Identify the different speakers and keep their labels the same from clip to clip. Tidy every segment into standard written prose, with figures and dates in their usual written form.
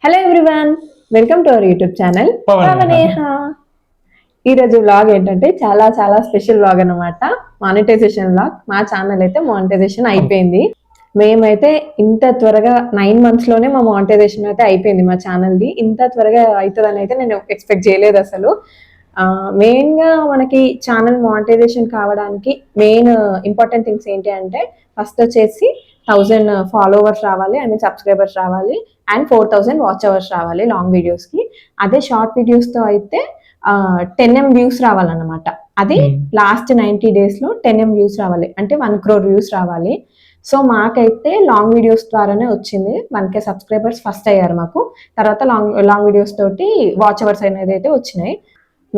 Speaker 1: Hello everyone, welcome to our YouTube channel Pavaneha. ఈరోజు vlog ఏంటంటే చాలా చాలా స్పెషల్ వ్లాగ్ అనమాట. Monetization vlog. మా ఛానల్ అయితే మానిటైజేషన్ అయిపోయింది. మేమైతే ఇంత త్వరగా 9 months లోనే మా మానిటైజేషన్ అయితే అయిపోయింది మా ఛానల్ది. ఇంత త్వరగా అవుతుందని అయితే నేను ఎక్స్పెక్ట్ చేయలేదు అసలు. మెయిన్గా మనకి ఛానల్ మానిటైజేషన్ కావడానికి మెయిన్ ఇంపార్టెంట్ థింగ్స్ ఏంటి అంటే, ఫస్ట్ వచ్చేసి 1000 ఫాలోవర్స్ రావాలి, సబ్స్క్రైబర్స్ రావాలి, అండ్ 4000 వాచ్ అవర్స్ రావాలి లాంగ్ వీడియోస్కి. అదే షార్ట్ వీడియోస్తో అయితే 10M వ్యూస్ రావాలన్నమాట. అది లాస్ట్ 90 daysలో 10M వ్యూస్ రావాలి, అంటే 1 crore వ్యూస్ రావాలి. సో మాకైతే లాంగ్ వీడియోస్ ద్వారానే వచ్చింది. 1K సబ్స్క్రైబర్స్ ఫస్ట్ అయ్యారు మాకు. తర్వాత లాంగ్ వీడియోస్ తోటి వాచ్ అవర్స్ అనేది అయితే వచ్చినాయి.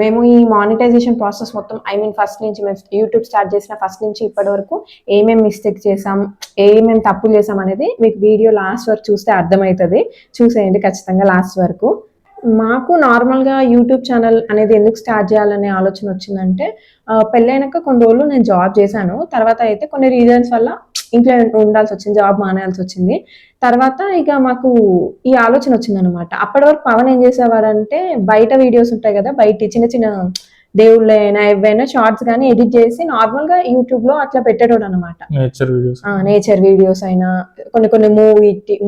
Speaker 1: మేము ఈ మానిటైజేషన్ ప్రాసెస్ మొత్తం ఫస్ట్ నుంచి మేము యూట్యూబ్ స్టార్ట్ చేసిన ఫస్ట్ నుంచి ఇప్పటి వరకు ఏమేమి మిస్టేక్ చేసాం, ఏమేమి తప్పులు చేసాం అనేది మీకు వీడియో లాస్ట్ వరకు చూస్తే అర్థమవుతుంది. చూసేయండి ఖచ్చితంగా లాస్ట్ వరకు. మాకు నార్మల్గా యూట్యూబ్ ఛానల్ అనేది ఎందుకు స్టార్ట్ చేయాలనే ఆలోచన వచ్చిందంటే, పెళ్ళైనాక కొన్ని రోజులు నేను జాబ్ చేశాను. తర్వాత అయితే కొన్ని రీజన్స్ వల్ల ఇంట్లో ఉండాల్సి వచ్చింది, జాబ్ మానేయాల్సి వచ్చింది. తర్వాత ఇక మాకు ఈ ఆలోచన వచ్చింది అనమాట. అప్పటి వరకు పవన్ ఏం చేసేవాడంటే, బయట వీడియోస్ ఉంటాయి కదా, బయట చిన్న చిన్న దేవుళ్ళైనా ఏవైనా షార్ట్స్ కానీ ఎడిట్ చేసి నార్మల్గా యూట్యూబ్లో అట్లా పెట్టేటోడు అనమాట. నేచర్ వీడియోస్ అయినా కొన్ని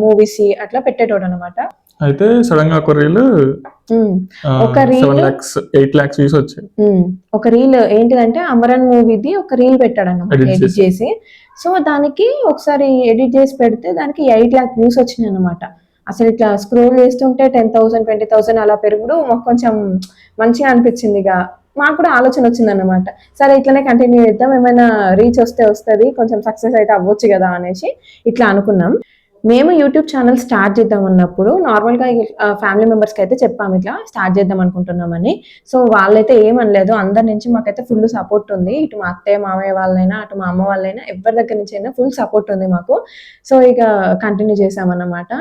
Speaker 1: మూవీస్ అట్లా పెట్టేటోడు అనమాట.
Speaker 2: అయితే సడన్ గా ఒక రీల్ 8 lakhs వ్యూస్ వచ్చాయి.
Speaker 1: ఒక రీల్ ఏంటిదంటే అమరన్ మూవీది ఒక రీల్ పెట్టాడు అన్నమాట ఎడిట్ చేసి. సో దానికి ఒకసారి ఎడిట్ చేసి పెడితే దానికి 8 lakh వ్యూస్ వచ్చినాయి అనమాట. అసలు ఇట్లా స్క్రోల్ చేస్తుంటే 10,000 20,000 అలా పెరుగుడు మాకు కొంచెం మంచిగా అనిపించింది. ఇక మాకు కూడా ఆలోచన వచ్చింది అనమాట, సరే ఇట్లనే కంటిన్యూ చేద్దాం, ఏమైనా రీచ్ వస్తుంది, కొంచెం సక్సెస్ అయితే అవ్వచ్చు కదా అనేసి ఇట్లా అనుకున్నాం. మేము యూట్యూబ్ ఛానల్ స్టార్ట్ చేద్దాం అన్నప్పుడు నార్మల్గా ఫ్యామిలీ మెంబర్స్కి అయితే చెప్పాము ఇట్లా స్టార్ట్ చేద్దాం అనుకుంటున్నామని. సో వాళ్ళైతే ఏమనలేదు. అందరి నుంచి మాకైతే ఫుల్ సపోర్ట్ ఉంది. ఇటు మా అత్తయ్య మామయ్య వాళ్ళైనా, అటు మా అమ్మ వాళ్ళైనా, ఎవరి దగ్గర నుంచి అయినా ఫుల్ సపోర్ట్ ఉంది మాకు. సో ఇక కంటిన్యూ చేసామన్నమాట.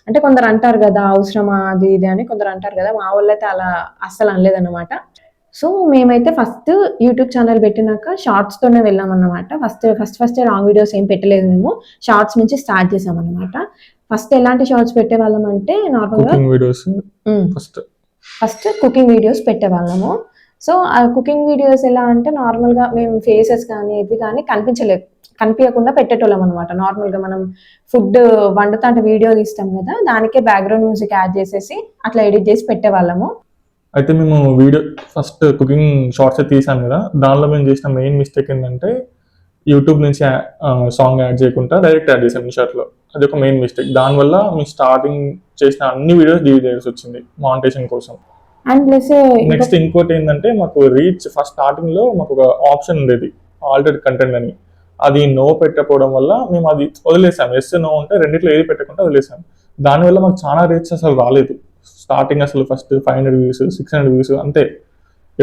Speaker 1: అంటే కొందరు అంటారు కదా అవసరమా అది ఇది అని, కొందరు అంటారు కదా, మా వాళ్ళు అయితే అలా అస్సలు అనలేదన్నమాట. సో మేమైతే ఫస్ట్ యూట్యూబ్ ఛానల్ పెట్టినాక షార్ట్స్తోనే వెళ్ళామన్నమాట. ఫస్ట్ లాంగ్ వీడియోస్ ఏం పెట్టలేదు, మేము షార్ట్స్ నుంచి స్టార్ట్ చేసామన్నమాట. ఫస్ట్ ఎలాంటి షార్ట్స్ పెట్టేవాళ్ళం అంటే, నార్మల్గా ఫస్ట్ కుకింగ్ వీడియోస్ పెట్టేవాళ్ళము. సో ఆ కుకింగ్ వీడియోస్ ఎలా అంటే, నార్మల్గా మేము ఫేసెస్ కానీ ఇవి కానీ కనిపించకుండా పెట్టేటోళ్ళం అనమాట. నార్మల్గా మనం ఫుడ్ వండుతా అంటే వీడియో తీస్తాం కదా, దానికే బ్యాక్గ్రౌండ్ మ్యూజిక్ యాడ్ చేసేసి అట్లా ఎడిట్ చేసి పెట్టేవాళ్ళము.
Speaker 2: అయితే మేము వీడియో ఫస్ట్ కుకింగ్ షార్ట్స్ తీసాం కదా, దానిలో మేము చేసిన మెయిన్ మిస్టేక్ ఏంటంటే, యూట్యూబ్ నుంచి సాంగ్ యాడ్ చేయకుండా డైరెక్ట్ యాడ్ చేసాం షార్ట్లో. అది ఒక మెయిన్ మిస్టేక్. దానివల్ల మేము స్టార్టింగ్ చేసిన అన్ని వీడియోస్ డిలీట్ చేయాల్సి వచ్చింది మానిటైజేషన్ కోసం.
Speaker 1: అండ్ ప్లస్
Speaker 2: నెక్స్ట్ ఇంకోటి ఏంటంటే, మాకు రీచ్ ఫస్ట్ స్టార్టింగ్ లో మాకు ఒక ఆప్షన్ ఉండేది ఆల్రెడీ కంటెంట్ అని. అది నో పెట్టకపోవడం వల్ల మేము అది వదిలేసాం. ఎస్ నో ఉంటే రెండిట్లో ఏది పెట్టకుండా వదిలేసాం. దానివల్ల మాకు చాలా రీచ్ అసలు రాలేదు. స్టార్టింగ్ అసలు ఫస్ట్ 500 వ్యూస్ 600 వ్యూస్ అంతే.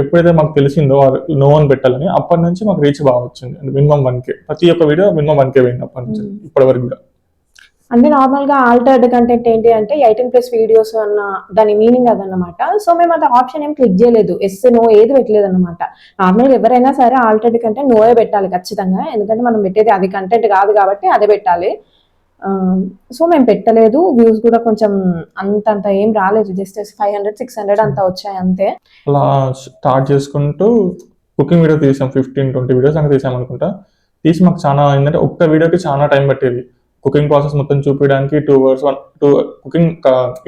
Speaker 2: ఎప్పుడైతే మాకు తెలిసిందో నో అని పెట్టాలని, అప్పటి నుంచి మాకు రీచ్ బాగా వచ్చింది. అంటే మినిమం 1K, ప్రతి ఒక్క వీడియో మినిమం 1K పోయింది అప్పటి నుంచి ఇప్పటి వరకు కూడా.
Speaker 1: అంటే నార్మల్గా ఆల్టర్డ్ కంటెంట్ ఏంటి అంటే 18+ వీడియోస్ అన్న దాని మీనింగ్ అదన్నమాట. సో మేము అది ఆప్షన్ ఏం క్లిక్ చేయలేదు, ఎస్ నో ఏది పెట్టలేదు అనమాట. నార్మల్గా ఎవరైనా సరే ఆల్టర్డ్ కంటెంట్ నోయే పెట్టాలి ఖచ్చితంగా, ఎందుకంటే మనం పెట్టేది అది కంటెంట్ కాదు కాబట్టి అదే పెట్టాలి. సో మేము పెట్టలేదు. వ్యూస్ కూడా కొంచెం అంత ఏం రాలేదు, జస్ట్ 500-600 అంత వచ్చాయి అంతే.
Speaker 2: అలా స్టార్ట్ చేసుకుంటూ కుకింగ్ వీడియో తీసాం, 15-20 వీడియోస్ అంతా తీసాం అనుకుంటా. తీసి మాకు చాలా ఏంటంటే, ఒక్క వీడియోకి చాలా టైం పట్టేది. కుకింగ్ ప్రాసెస్ మొత్తం చూపించడానికి 2 hours, కుకింగ్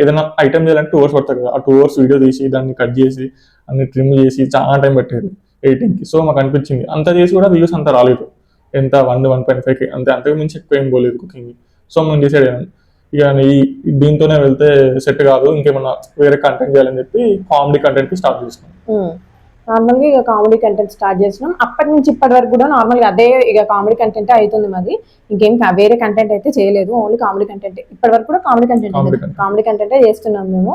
Speaker 2: ఏదైనా ఐటమ్ చేయాలంటే 2 hours పడుతుంది కదా, ఆ 2 hours వీడియో తీసి దాన్ని కట్ చేసి అన్ని ట్రిమ్ చేసి చాలా టైం పట్టేది ఎడిటింగ్కి. సో మాకు అనిపించింది అంత చేసి కూడా వ్యూస్ అంత రాలేదు. ఎంత 1-1.5K అంతే, అంతకు మించి ఎక్కువ ఏం పోలేదు కుకింగ్. సో మేము డిసైడ్ అయ్యాం, ఇక దీంతోనే వెళ్తే సెట్ కాదు, ఇంకేమన్నా వేరే కంటెంట్ చేయాలని చెప్పి కామెడీ కంటెంట్ స్టార్ట్ చేసినాం.
Speaker 1: నార్మల్గా ఇక కామెడీ కంటెంట్ స్టార్ట్ చేసినాం. అప్పటి నుంచి ఇప్పటి వరకు కూడా నార్మల్గా అదే ఇక కామెడీ కంటెంట్ అవుతుంది మాది. ఇంకేం వేరే కంటెంట్ అయితే చేయలేదు, ఓన్లీ కామెడీ కంటెంట్. ఇప్పటి వరకు కూడా కామెడీ కంటెంటే చేస్తున్నాం మేము.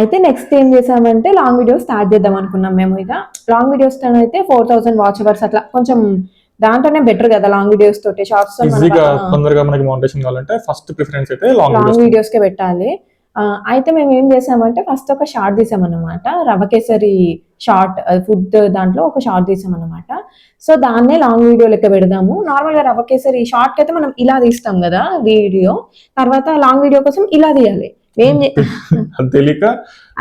Speaker 1: అయితే నెక్స్ట్ ఏం చేసామంటే, లాంగ్ వీడియోస్ స్టార్ట్ చేద్దాం అనుకున్నాం మేము. ఇక లాంగ్ వీడియోస్ అయితే 4000 వాచ్ అవర్స్ అట్లా కొంచెం దాంట్లోనే బెటర్ కదా లాంగ్ వీడియోస్ తోటి. షార్ట్స్
Speaker 2: తొందరగా మనకి మోనిటైజేషన్ కావాలంటే ఫస్ట్ ప్రిఫరెన్స్ అయితే
Speaker 1: లాంగ్ వీడియోస్ కే పెట్టాలి. అయితే మేము ఏం చేసామంటే, ఫస్ట్ ఒక షార్ట్ తీసామన్నమాట, రవ్వ కేసరి షార్ట్, ఫుడ్ దాంట్లో ఒక షార్ట్ తీసామన్నమాట. సో దాన్నే లాంగ్ వీడియో లెక్క పెడదాము. నార్మల్గా రవ్వ కేసరి షార్ట్ అయితే మనం ఇలా తీస్తాం కదా వీడియో, తర్వాత లాంగ్ వీడియో కోసం ఇలా తీయాలి. ఏం
Speaker 2: అది తెలియక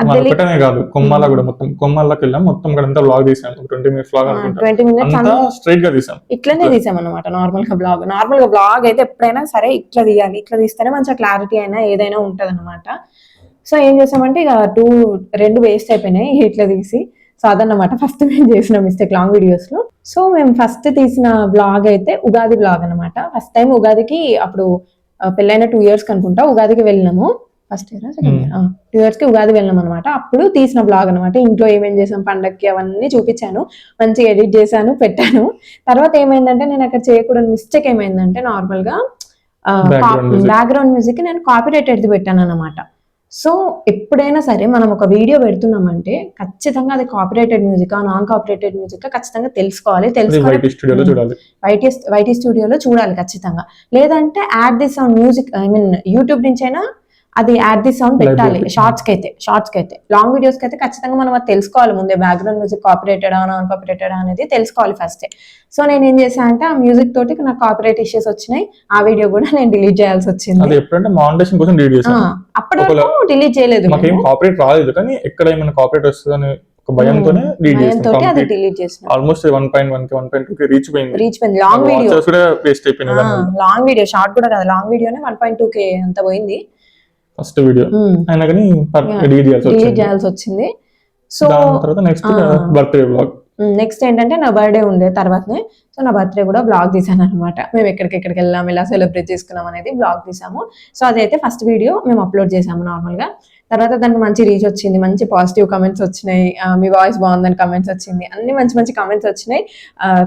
Speaker 2: ఒకటనే కాదు కొమ్మాల కూడా మొత్తం కొమ్మాలకి వెళ్ళాం మొత్తం అక్కడ అంతా బ్లాగ్ తీసాం 20 minutes బ్లాగ్ అనుకుంటా
Speaker 1: 20 minutes
Speaker 2: అంతా స్ట్రైట్ గా తీసాం
Speaker 1: ఇట్లనే తీసాం అనమాట. నార్మల్ గా బ్లాగ్ అయితే ఎప్పుడైనా సరే ఇట్లా తీయాలి, ఇట్లా తీస్తేనే మంచిగా క్లారిటీ అయినా ఏదైనా ఉంటది అనమాట. సో ఏం చేసామంటే ఇక రెండు వేస్ట్ అయిపోయినాయి ఇట్లా తీసి. సో అదన్నమాట ఫస్ట్ మేము చేసిన మిస్టేక్ లాంగ్ వీడియోస్ లో. సో మేము ఫస్ట్ తీసిన బ్లాగ్ అయితే ఉగాది బ్లాగ్ అనమాట. ఫస్ట్ టైం ఉగాదికి అప్పుడు పెళ్ళైన 2 years అనుకుంటా ఉగాదికి వెళ్ళినాము. ఫస్ట్ ఇయర్ 2 years కి ఉగాది వెళ్ళాం అనమాట. అప్పుడు తీసిన బ్లాగ్ అనమాట. ఇంట్లో ఏమేం చేసాం పండక్కి అవన్నీ చూపించాను, మంచిగా ఎడిట్ చేశాను పెట్టాను. తర్వాత ఏమైందంటే నేను అక్కడ చేయకూడని మిస్టేక్ ఏమైందంటే నార్మల్ గా బ్యాక్గ్రౌండ్ మ్యూజిక్ నేను కాపీరైటెడ్ పెట్టాను అనమాట. సో ఎప్పుడైనా సరే మనం ఒక వీడియో పెడుతున్నామంటే ఖచ్చితంగా అది copyrighted music non copyrighted music ఖచ్చితంగా తెలుసుకోవాలి. వైటీ స్టూడియోలో చూడాలి ఖచ్చితంగా. లేదంటే add the sound music YouTube నుంచి అయినా అది యాడ్ ది సౌండ్ పెట్టాలి. షార్ట్స్ కి అయితే లాంగ్ వీడియోస్ కి అయితే ఖచ్చితంగా మనం అది తెలుసుకోవాలి ముందే, background music copyrighted non copyrighted అనేది తెలుసుకోవాలి ఫస్ట్. సో నేను ఏం చేశాను అంటే ఆ మ్యూజిక్ తోటి నాకు కాపీరైట్ ఇష్యూస్ వచ్చినాయి. ఆ వీడియో కూడా నేను డిలీట్ చేయాల్సి వచ్చింది. అప్పటి వరకు డిలీట్ చేయలేదు,
Speaker 2: కాపీరైట్ రాలేదు, కానీ ఎక్కడ ఏమైనా కాపీరైట్ వస్తుందని ఒక భయంతోనే
Speaker 1: అది డిలీట్ చేసాను.
Speaker 2: ఆల్మోస్ట్ 1.1 1.2 రీచ్ పోయింది.
Speaker 1: లాంగ్ వీడియో
Speaker 2: కూడా వేస్ట్ అయిపోయింది.
Speaker 1: లాంగ్ వీడియో షార్ట్ కూడా కాదు, లాంగ్ వీడియోనే 1.2K అంత పోయింది
Speaker 2: ఫస్ట్ వీడియో అయినా కానీ డిలీట్
Speaker 1: చేయాల్సి వచ్చింది. సో
Speaker 2: తర్వాత నెక్స్ట్ బర్త్డే బ్లాగ్.
Speaker 1: నెక్స్ట్ ఏంటంటే నా బర్త్డే ఉండే తర్వాతనే, సో నా బర్త్డే కూడా బ్లాగ్ తీసాను అనమాట. మేము ఎక్కడికి వెళ్ళాము, ఎలా సెలబ్రేట్ చేసుకున్నాం అనేది బ్లాగ్ తీసాము. సో అదైతే ఫస్ట్ వీడియో మేము అప్లోడ్ చేసాము నార్మల్ గా. తర్వాత దానికి మంచి రీచ్ వచ్చింది, మంచి పాజిటివ్ కమెంట్స్ వచ్చినాయి. మీ వాయిస్ బాగుందని కమెంట్స్ వచ్చింది, అన్ని మంచి కమెంట్స్ వచ్చినాయి.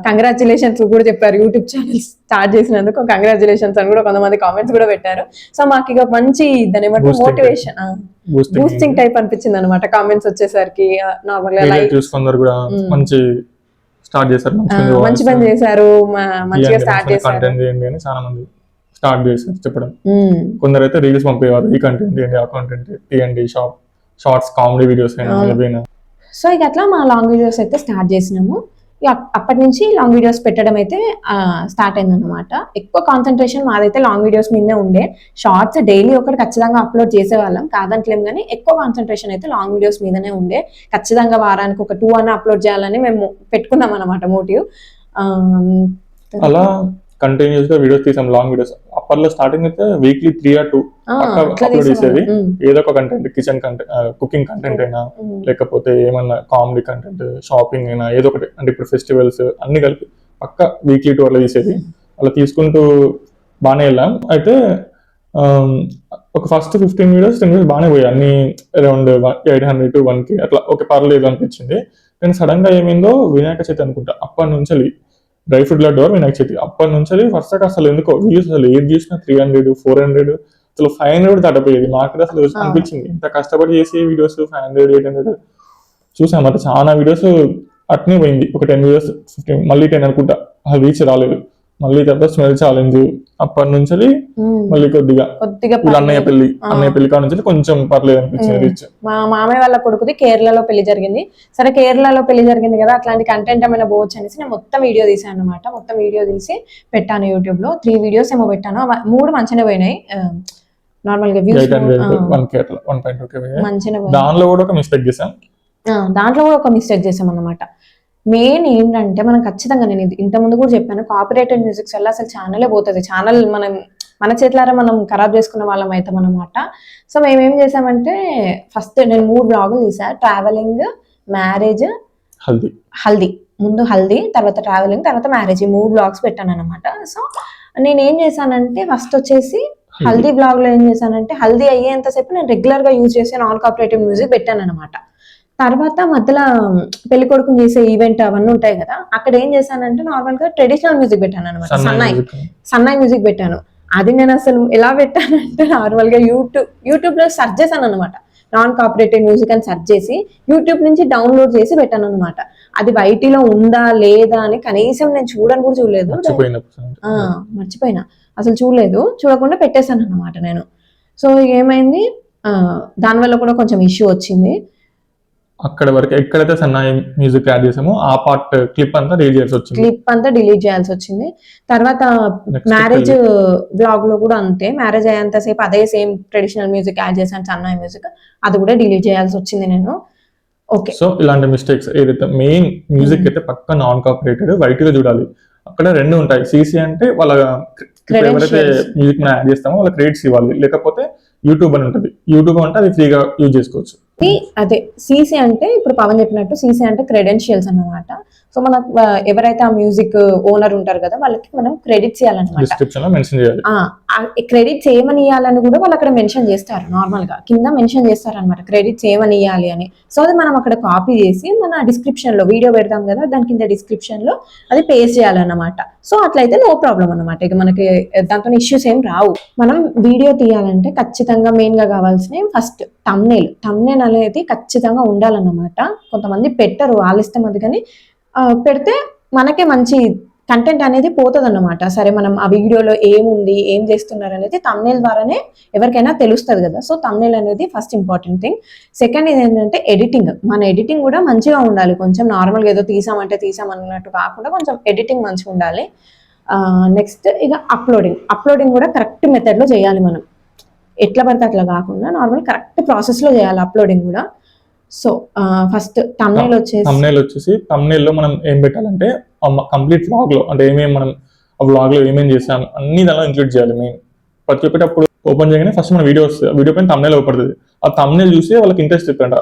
Speaker 1: కంగ్రాచులేషన్స్ కూడా చెప్పారు. యూట్యూబ్ ఛానల్ స్టార్ట్ చేసినందుకు కంగ్రాచులేషన్స్ అని కూడా కొంతమంది కామెంట్స్ కూడా పెట్టారు. సో మాకు ఇక మంచి దాని ఏమంటే మోటివేషన్ బూస్టింగ్ టైప్ అనిపించింది అనమాట కామెంట్స్ వచ్చేసరికి. నార్మల్ గా
Speaker 2: మంచి
Speaker 1: పని చేశారు, మంచిగా స్టార్ట్ చేశారు,
Speaker 2: చాలా మంది స్టార్ట్ చేశారు చెప్పడం. కొందరు అయితే రీల్స్ పంపేవారు, ఈ కంటెంట్ ఏంటి, ఆ కంటెంట్ తీయండి, షార్ట్స్ కామెడీ వీడియోస్ అయినా.
Speaker 1: సో ఇక అట్లా మా లాంగ్ వీడియోస్ అయితే స్టార్ట్ చేసినాము. అప్పటి నుంచి లాంగ్ వీడియోస్ పెట్టడం అయితే స్టార్ట్ అయిందనమాట. ఎక్కువ కాన్సన్ట్రేషన్ మాదైతే లాంగ్ వీడియోస్ మీదనే ఉండే. షార్ట్స్ డైలీ ఒకటి ఖచ్చితంగా అప్లోడ్ చేసేవాళ్ళం కాదంటలేం, కానీ ఎక్కువ కాన్సన్ట్రేషన్ అయితే లాంగ్ వీడియోస్ మీదనే ఉండే. ఖచ్చితంగా వారానికి ఒక 2 అన్న అప్లోడ్ చేయాలని మేము పెట్టుకున్నాం అనమాట మోటివ్.
Speaker 2: అలా కంటిన్యూస్ గా వీడియోస్ తీసాం, లాంగ్ వీడియోస్. అప్పట్లో స్టార్టింగ్ అయితే వీక్లీ 3 or 2 అప్లోడ్ చేసేది. ఏదో ఒక content, kitchen content, cooking content అయినా, లేకపోతే ఏమన్నా కామెడీ కంటెంట్, షాపింగ్ అయినా, ఏదో ఒకటి. అంటే ఇప్పుడు ఫెస్టివల్స్ అన్ని కలిపి పక్క వీక్లీ 2 అట్లా తీసేది. అలా తీసుకుంటూ బాగానే వెళ్ళాం. అయితే ఒక ఫస్ట్ 15 వీడియోస్ 10 వీడియోస్ బాగానే పోయాయి, అన్ని అరౌండ్ 800 to 1K అట్లా. ఓకే పర్లేదు అనిపించింది. కానీ సడన్ గా ఏమైందో వినాయక చవితి అనుకుంటా, అప్పటి నుంచి డ్రై ఫ్రూట్ లడ్డు వినాయక చవితి అప్పటి నుంచి ఫస్ట్ అసలు ఎందుకో వ్యూస్ అసలు ఏది చేసినా 300 400 అసలు 500 దాటిపోయేది. మాకు అసలు అనిపించింది ఇంత కష్టపడి చేసే వీడియోస్ 500 800 చూసాం. అంటే చాలా వీడియోస్ అట్నే పోయింది. ఒక 10 వీడియోస్ 15 మళ్ళీ 10 అనుకుంటా అసలు రీచ్ రాలేదు. మళ్ళీ తర్వాత స్మెల్ ఛాలెంజ్ అప్పటి నుంచి మళ్ళీ కొద్దిగా అన్నయ్య పెళ్లి కాడ నుంచి కొంచెం పర్లేదు అనిపించింది రీచ్.
Speaker 1: మా మామయ్య వాళ్ళ కొడుకుది కేరళలో పెళ్లి జరిగింది. సరే కేరళలో పెళ్లి జరిగింది కదా, అట్లాంటి కంటెంట్ ఏమైనా పోవచ్చు అనేసి నేను మొత్తం వీడియో తీసాను అనమాట. మొత్తం వీడియో తీసి పెట్టాను యూట్యూబ్ లో. 3 వీడియోస్ ఏమో పెట్టాను, 3 మంచిగా పోయినాయి. నార్మల్ గా వ్యూస్ మంచిగా.
Speaker 2: దాంట్లో కూడా ఒక మిస్టేక్ చేసాం అన్నమాట. మెయిన్ ఏంటంటే మనం ఖచ్చితంగా, నేను ఇంత ముందు కూడా చెప్పాను, కాపీరైటెడ్ మ్యూజిక్స్ వల్ల అసలు ఛానలే పోతుంది. ఛానల్ మన చేతులారా మనం ఖరాబ్ చేసుకున్న వాళ్ళం అవుతాం అనమాట. సో మేమేం చేసామంటే ఫస్ట్ నేను 3 బ్లాగులు తీసా. Travelling, marriage, haldi. ముందు హల్దీ, తర్వాత ట్రావెలింగ్, తర్వాత మ్యారేజ్, ఈ 3 బ్లాగ్స్ పెట్టాను అనమాట. సో నేను ఏం చేశానంటే ఫస్ట్ వచ్చేసి హల్దీ బ్లాగ్ లో ఏం చేశానంటే హల్దీ అయ్యేంతసేపు నేను రెగ్యులర్ గా యూజ్ చేసే నాన్ కాపీరైటెడ్ మ్యూజిక్ పెట్టాను అనమాట. తర్వాత మధ్యలో పెళ్లి కొడుకుని చేసే ఈవెంట్ అవన్నీ ఉంటాయి కదా, అక్కడ ఏం చేశానంటే నార్మల్ గా ట్రెడిషనల్ మ్యూజిక్ పెట్టాను అనమాట. సన్నాయి మ్యూజిక్ పెట్టాను. అది నేను అసలు ఎలా పెట్టానంటే నార్మల్ గా యూట్యూబ్ లో సెర్చ్ చేశాను అనమాట. నాన్ కాపీరైటెడ్ మ్యూజిక్ అని సెర్చ్ చేసి యూట్యూబ్ నుంచి డౌన్లోడ్ చేసి పెట్టాను అనమాట. అది వైటీలో ఉందా లేదా అని కనీసం నేను చూడని కూడా చూడలేదు. మర్చిపోయినా, అసలు చూడకుండా పెట్టేశాను అనమాట నేను. సో ఏమైంది, దానివల్ల కూడా కొంచెం ఇష్యూ వచ్చింది. అక్కడ వరకు ఎక్కడైతే సన్నాయి మ్యూజిక్ యాడ్ చేసామో ఆ పార్ట్ క్లిప్ అంతా డిలీట్ చేయాల్సి వచ్చింది.
Speaker 1: క్లిప్ అంతా డిలీట్ చేయాల్సి వచ్చింది. తర్వాత
Speaker 2: Next
Speaker 1: మ్యారేజ్ బ్లాగ్ లో కూడా అంతే, మ్యారేజ్ అయ్యేంతసేపు అదే సేమ్ ట్రెడిషనల్ మ్యూజిక్ యాడ్ చేశాను, సన్నాయి మ్యూజిక్, అది కూడా డిలీట్ చేయాల్సి వచ్చింది నేను. ఓకే,
Speaker 2: సో ఇలాంటి మిస్టేక్స్ ఏదైతే మెయిన్ మ్యూజిక్ అయితే పక్క నాన్ కాపీరైటెడ్ వైట్ గా చూడాలి. అక్కడ రెండు ఉంటాయి. సీసీ అంటే వాళ్ళ ఎవరైతే మ్యూజిక్ మనం యాడ్ చేస్తామో వాళ్ళ క్రెడిట్స్ ఇవ్వాలి, లేకపోతే యూట్యూబ్ అని ఉంటుంది. యూట్యూబ్ అంటే అది ఫ్రీగా యూజ్ చేసుకోవచ్చు.
Speaker 1: అదే సీసీ అంటే ఇప్పుడు పవన్ చెప్పినట్టు సీసీ అంటే క్రెడెన్షియల్స్ అన్నమాట. సో మనకు ఎవరైతే ఆ మ్యూజిక్ ఓనర్ ఉంటారు కదా వాళ్ళకి మనం క్రెడిట్స్ ఇవ్వాలన్నమాట.
Speaker 2: డిస్క్రిప్షన్ లో మెన్షన్ చేయాలి.
Speaker 1: క్రెడిట్స్ ఏమని ఇవ్వాలని కూడా వాళ్ళు అక్కడ మెన్షన్ చేస్తారు, నార్మల్ గా కింద మెన్షన్ చేస్తారు అనమాట, క్రెడిట్స్ ఏమని ఇవ్వాలి అని. సో అది మనం అక్కడ కాపీ చేసి మన డిస్క్రిప్షన్ లో వీడియో పెడతాం కదా దాని కింద డిస్క్రిప్షన్ లో అది పేస్ట్ చేయాలన్నమాట. సో అట్లయితే నో ప్రాబ్లం అనమాట, ఇక మనకి దాంతో ఇష్యూస్ ఏం రావు. మనం వీడియో తీయాలంటే ఖచ్చితంగా మెయిన్ గా కావాల్సినవి ఫస్ట్ తమ్నేల్ అనేది ఖచ్చితంగా ఉండాలన్నమాట. కొంతమంది పెట్టరు, వాళ్ళ ఇష్టం అది, కానీ పెడితే మనకే మంచి కంటెంట్ అనేది పోతుంది అన్నమాట. సరే మనం ఆ వీడియోలో ఏముంది ఏం చేస్తున్నారు అనేది తమ్నేల్ ద్వారానే ఎవరికైనా తెలుస్తుంది కదా. సో తమ్నేల్ అనేది ఫస్ట్ ఇంపార్టెంట్ థింగ్. సెకండ్ ఇది ఏంటంటే ఎడిటింగ్. మన ఎడిటింగ్ కూడా మంచిగా ఉండాలి, కొంచెం నార్మల్గా ఏదో తీసామన్నట్టు కాకుండా కొంచెం ఎడిటింగ్ మంచిగా ఉండాలి. నెక్స్ట్ ఇక అప్లోడింగ్ కూడా కరెక్ట్ మెథడ్లో చేయాలి మనం, ఎట్లా పడితే అట్లా కాకుండా నార్మల్ కరెక్ట్ ప్రాసెస్లో చేయాలి అప్లోడింగ్ కూడా. సో ఫస్ట్ తమ్నేల్
Speaker 2: వచ్చేసి తమ్నేల్ లో మనం ఏం పెట్టాలంటే కంప్లీట్ వ్లాగ్ లో అంటే ఏమేమి మనం ఆ వ్లాగ్ లో ఏమేమి చేసాం అన్ని దానిలో ఇంక్లూడ్ చేయాలి. మెయిన్ ప్రతి చెప్పేటప్పుడు ఓపెన్ చేయగానే ఫస్ట్ మన వీడియో వస్తుంది, వీడియో పైన తమ్నేల్ ఓపడుతుంది. ఆ తమ్నేల్ చూసి వాళ్ళకి ఇంట్రెస్ట్ చెప్పండి,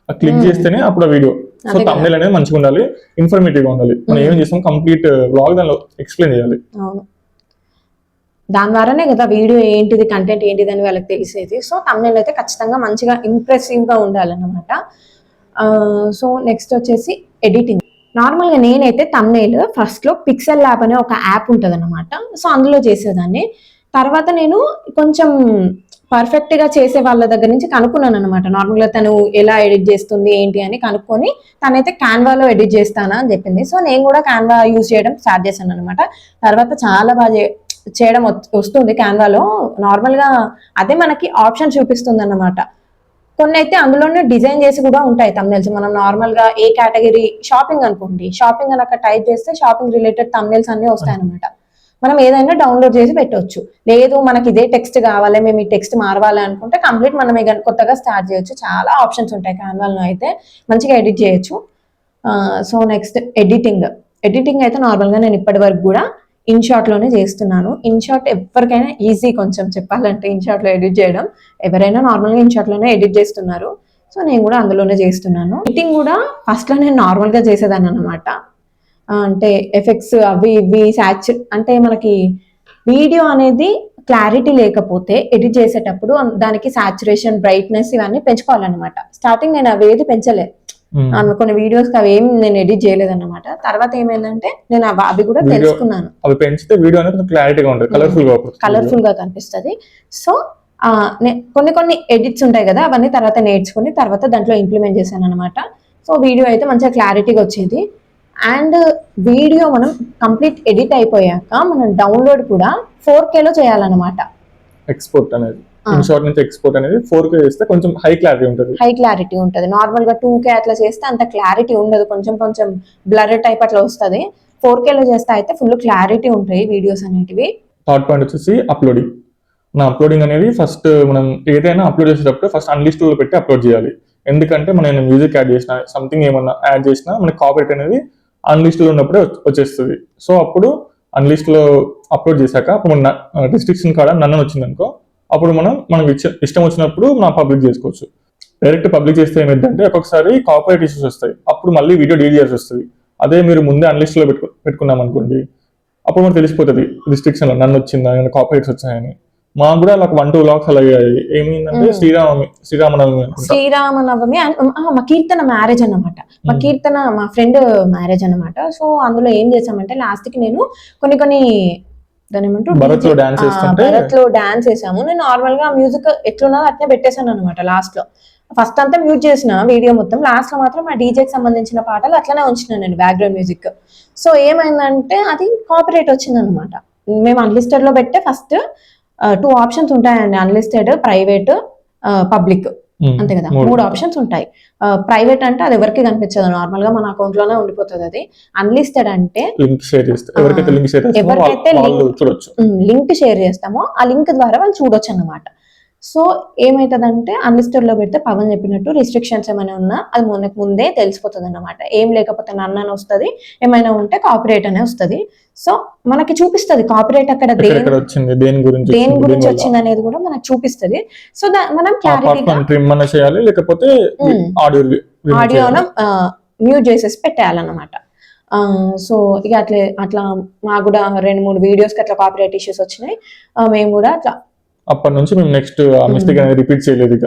Speaker 2: ఆ క్లిక్ చేస్తేనే అప్పుడు ఆ వీడియో. సో తమ్నేల్ అనేది మంచిగా ఉండాలి, ఇన్ఫర్మేటివ్ గా ఉండాలి. మనం ఏమేమి చేస్తాం కంప్లీట్ వ్లాగ్ దానిలో ఎక్స్ప్లెయిన్ చేయాలి.
Speaker 1: దాని ద్వారానే కదా వీడియో ఏంటిది కంటెంట్ ఏంటిది అని వాళ్ళకి తెలిసేది. సో తమ్నేల్ అయితే ఖచ్చితంగా మంచిగా ఇంప్రెసివ్గా ఉండాలన్నమాట. సో నెక్స్ట్ వచ్చేసి ఎడిటింగ్. నార్మల్గా నేనైతే తమ్నేల్ ఫస్ట్లో పిక్సెల్ ల్యాబ్ అనే ఒక యాప్ ఉంటుంది అన్నమాట. సో అందులో చేసేదాన్ని. తర్వాత నేను కొంచెం పర్ఫెక్ట్గా చేసే వాళ్ళ దగ్గర నుంచి కనుక్కున్నాను అనమాట. నార్మల్గా తను ఎలా ఎడిట్ చేస్తుంది ఏంటి అని కనుక్కొని తనైతే క్యాన్వాలో ఎడిట్ చేస్తానా అని చెప్పింది. సో నేను కూడా క్యాన్వా యూజ్ చేయడం స్టార్ట్ చేశాను అనమాట. తర్వాత చాలా బాగా చేయడం వస్తుంది క్యాన్వాలో. నార్మల్గా అదే మనకి ఆప్షన్ చూపిస్తుంది అన్నమాట. కొన్ని అయితే అందులోనే డిజైన్ చేసి కూడా ఉంటాయి తమ్నేల్స్. మనం నార్మల్గా ఏ కేటగిరీ షాపింగ్ అనుకోండి, షాపింగ్ అని అక్కడ టైప్ చేస్తే షాపింగ్ రిలేటెడ్ తమ్నేల్స్ అన్ని వస్తాయి అనమాట. మనం ఏదైనా డౌన్లోడ్ చేసి పెట్టవచ్చు. లేదు మనకి ఇదే టెక్స్ట్ కావాలి, మేము ఈ టెక్స్ట్ మారవాలి అనుకుంటే కంప్లీట్ మనం ఇక కొత్తగా స్టార్ట్ చేయొచ్చు. చాలా ఆప్షన్స్ ఉంటాయి క్యాన్వాలో అయితే, మంచిగా ఎడిట్ చేయొచ్చు. సో నెక్స్ట్ ఎడిటింగ్ అయితే నార్మల్గా నేను ఇప్పటి వరకు కూడా ఇన్షాట్లోనే చేస్తున్నాను. ఇన్షాట్ ఎవరికైనా ఈజీ కొంచెం చెప్పాలంటే ఇన్షాట్లో ఎడిట్ చేయడం. ఎవరైనా నార్మల్గా ఇన్షాట్లోనే ఎడిట్ చేస్తున్నారు. సో నేను కూడా అందులోనే చేస్తున్నాను. ఎడిటింగ్ కూడా ఫస్ట్లో నేను నార్మల్గా చేసేదాన్ని అనమాట. అంటే ఎఫెక్ట్స్ అవి ఇవి అంటే మనకి వీడియో అనేది క్లారిటీ లేకపోతే ఎడిట్ చేసేటప్పుడు దానికి సాచురేషన్, బ్రైట్నెస్ ఇవన్నీ పెంచుకోవాలన్నమాట. స్టార్టింగ్ నేను అవేది పెంచలేదు, కొన్ని వీడియోస్ అవి ఏం నేను ఎడిట్ చేయలేదన్నమాట. తర్వాత ఏమైందంటే నేను అవి కూడా తెలుసుకున్నాను.
Speaker 2: అవి పెంచితే వీడియో అనేది క్లారిటీగా ఉంటుంది,
Speaker 1: కలర్ఫుల్ గా కనిపిస్తుంది. సో కొన్ని ఎడిట్స్ ఉంటాయి కదా, అవన్నీ తర్వాత నేర్చుకుని తర్వాత దాంట్లో ఇంప్లిమెంట్ చేశాను అనమాట. సో వీడియో అయితే మంచిగా క్లారిటీగా వచ్చేది. అండ్ వీడియో మనం కంప్లీట్ ఎడిట్ అయిపోయాక మనం డౌన్లోడ్ కూడా 4Kలో చేయాలన్నమాట.
Speaker 2: ఎక్స్పోర్ట్ అనేది ఇన్షాట్ నుంచి ఎక్స్పోర్ట్ అనేది 4K చేస్తే కొంచెం హై క్లారిటీ ఉంటుంది. నార్మల్ గా 2K అట్లా చేస్తే అంత క్లారిటీ ఉండదు, కొంచెం బ్లర్ టైప్ అట్లా వస్తుంది. 4Kలో చేస్తే అయితే ఫుల్ క్లారిటీ ఉంటాయి వీడియోస్ అనేటివి. థర్డ్ పాయింట్ వచ్చేసి అప్లోడింగ్ అనేది ఫస్ట్ మనం ఏదైనా అప్లోడ్ చేసేటప్పుడు ఫస్ట్ అన్లిస్ట్ లో పెట్టి అప్లోడ్ చేయాలి. ఎందుకంటే మనం మ్యూజిక్ యాడ్ చేసినా సంథింగ్ ఏమన్నా యాడ్ చేసినా మనకి కాపీరైట్ అనేది అన్లిస్ట్ లో ఉన్నప్పుడే వచ్చేస్తుంది. సో అప్పుడు అన్లిస్ట్ లో అప్లోడ్ చేశాక అప్పుడు మన రిస్ట్రిక్షన్ కాడ నన్ను వచ్చింది అనుకో, అప్పుడు మనం ఇష్టం వచ్చినప్పుడు మనం పబ్లిక్ చేసుకోవచ్చు. డైరెక్ట్ పబ్లిక్ చేస్తే ఏమైందంటే ఒక్కొక్కసారి కాపీరైట్ ఇష్యూస్ వస్తాయి, అప్పుడు మళ్ళీ వీడియో డిలీట్ చేయాల్సి వస్తుంది. అదే మీరు ముందే అన్లిస్ట్ లో పెట్టుకున్నాం అనుకోండి, అప్పుడు మనకు తెలిసిపోతుంది రిస్ట్రిక్షన్ నన్ను వచ్చిందా, కాపీరైట్స్ వచ్చాయని. మాకు కూడా అలా 1-2 లాక్స్ అలా అయ్యాయి. ఏమైందంటే
Speaker 1: శ్రీరామనవమి మా కీర్తన మ్యారేజ్ అన్నమాట. మా ఫ్రెండ్ మ్యారేజ్ అన్నమాట. సో అందులో ఏం చేసామంటే లాస్ట్ కి నేను కొన్ని దాని
Speaker 2: భరత్
Speaker 1: లో డాన్స్ వేసాము. నేను నార్మల్ గా మ్యూజిక్ ఎట్లున్నదో అట్నే పెట్టేశాను అనమాట. లాస్ట్ లో ఫస్ట్ అంతా మ్యూట్ చేసిన వీడియో మొత్తం, లాస్ట్ లో మాత్రం ఆ డీజేకి సంబంధించిన పాటలు అట్లనే ఉంచినాను నేను బ్యాక్గ్రౌండ్ మ్యూజిక్. సో ఏమైందంటే అది కాపీరైట్ వచ్చింది అనమాట. మేము అన్లిస్టెడ్ లో పెట్టే ఫస్ట్ 2 ఆప్షన్స్ ఉంటాయండి, అన్లిస్టెడ్, ప్రైవేట్, పబ్లిక్. అంతే కదా, 3 ఆప్షన్స్ ఉంటాయి. ప్రైవేట్ అంటే అది ఎవరికి కనిపించదు, నార్మల్ గా మన అకౌంట్ లోనే ఉండిపోతుంది. అది అన్లిస్టెడ్ అంటే
Speaker 2: లింక్ షేర్ చేస్తే ఎవరికైతే
Speaker 1: లింక్ షేర్ చేస్తామో ఆ లింక్ ద్వారా వాళ్ళు చూడొచ్చు అన్నమాట. సో ఏమైతుందంటే అన్లిస్టెడ్ లో పెడితే పవన్ చెప్పినట్టు రిస్ట్రిక్షన్స్ ఏమైనా ఉన్నా అది మనకు ముందే తెలిసిపోతుంది అన్నమాట. ఏం లేకపోతే నన్ను అని వస్తుంది, ఏమైనా ఉంటే కాపీరైట్ అనే వస్తుంది. సో మనకి చూపిస్తుంది కాపీరైట్ అక్కడ దేని గురించి వచ్చింది అనేది కూడా మనకు చూపిస్తుంది. సో మనం క్లారిటీగా
Speaker 2: చేయాలి, లేకపోతే
Speaker 1: ఆడియోను మ్యూట్ చేసేసి పెట్టేయాలన్నమాట. సో ఇక అట్లా మాకు కూడా 2-3 వీడియోస్కి అట్లా కాపీరైట్ ఇష్యూస్ వచ్చినాయి. మేము కూడా అట్లా
Speaker 2: అప్పటి నుంచి మేము నెక్స్ట్ ఆ మిస్టేక్ అనేది రిపీట్ చేయలేదు. ఇక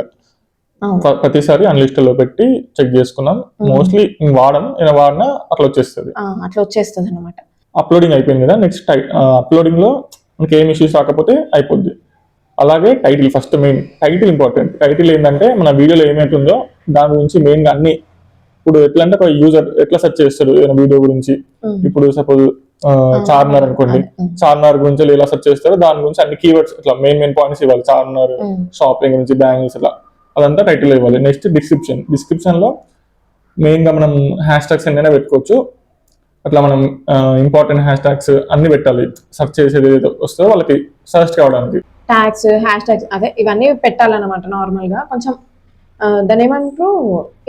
Speaker 2: ప్రతిసారి అన్లిస్టెడ్ లో పెట్టి చెక్ చేసుకున్నాం. మోస్ట్లీ వాడినా అట్లా వచ్చేస్తుంది అన్నమాట. అప్లోడింగ్ అయిపోయింది కదా, నెక్స్ట్ అప్లోడింగ్ లో మనకి ఏం ఇష్యూస్ రాకపోతే అయిపోద్ది. అలాగే title, first main title important. Title ఏంటంటే మన వీడియోలో ఏమైతుందో దాని గురించి మెయిన్ గా అన్ని, ఇప్పుడు ఎట్లా అంటే ఒక యూజర్ ఎట్లా సెర్చ్ చేస్తాడు ఏదైనా వీడియో గురించి, ఇప్పుడు సపోజ్ చార్మినార్ అనుకోండి, చార్మినార్ గురించి ఎలా సెర్చ్ చేస్తారో దాని గురించి అన్ని కీవర్డ్స్ ఇట్లా మెయిన్ పాయింట్స్ ఇవ్వాలి. చార్మినార్, షాపింగ్ గురించి, బ్యాంగిల్స్, ఇట్లా అదంతా టైటిల్ ఇవ్వాలి. నెక్స్ట్ డిస్క్రిప్షన్ లో మెయిన్ గా మనం హ్యాష్ ట్యాగ్స్ ఎన్నైనా పెట్టుకోవచ్చు. అట్లా మనం ఇంపార్టెంట్ హ్యాష్ ట్యాగ్స్ అన్ని పెట్టాలి, సెర్చ్ చేసేది ఏదైతే వస్తుందో వాళ్ళకి సర్చ్ కావడానికి.
Speaker 1: ట్యాగ్స్, హ్యాష్ ట్యాగ్స్ అదే ఇవన్నీ పెట్టాలన్నమాట. నార్మల్ గా కొంచెం దాని ఏమంటారు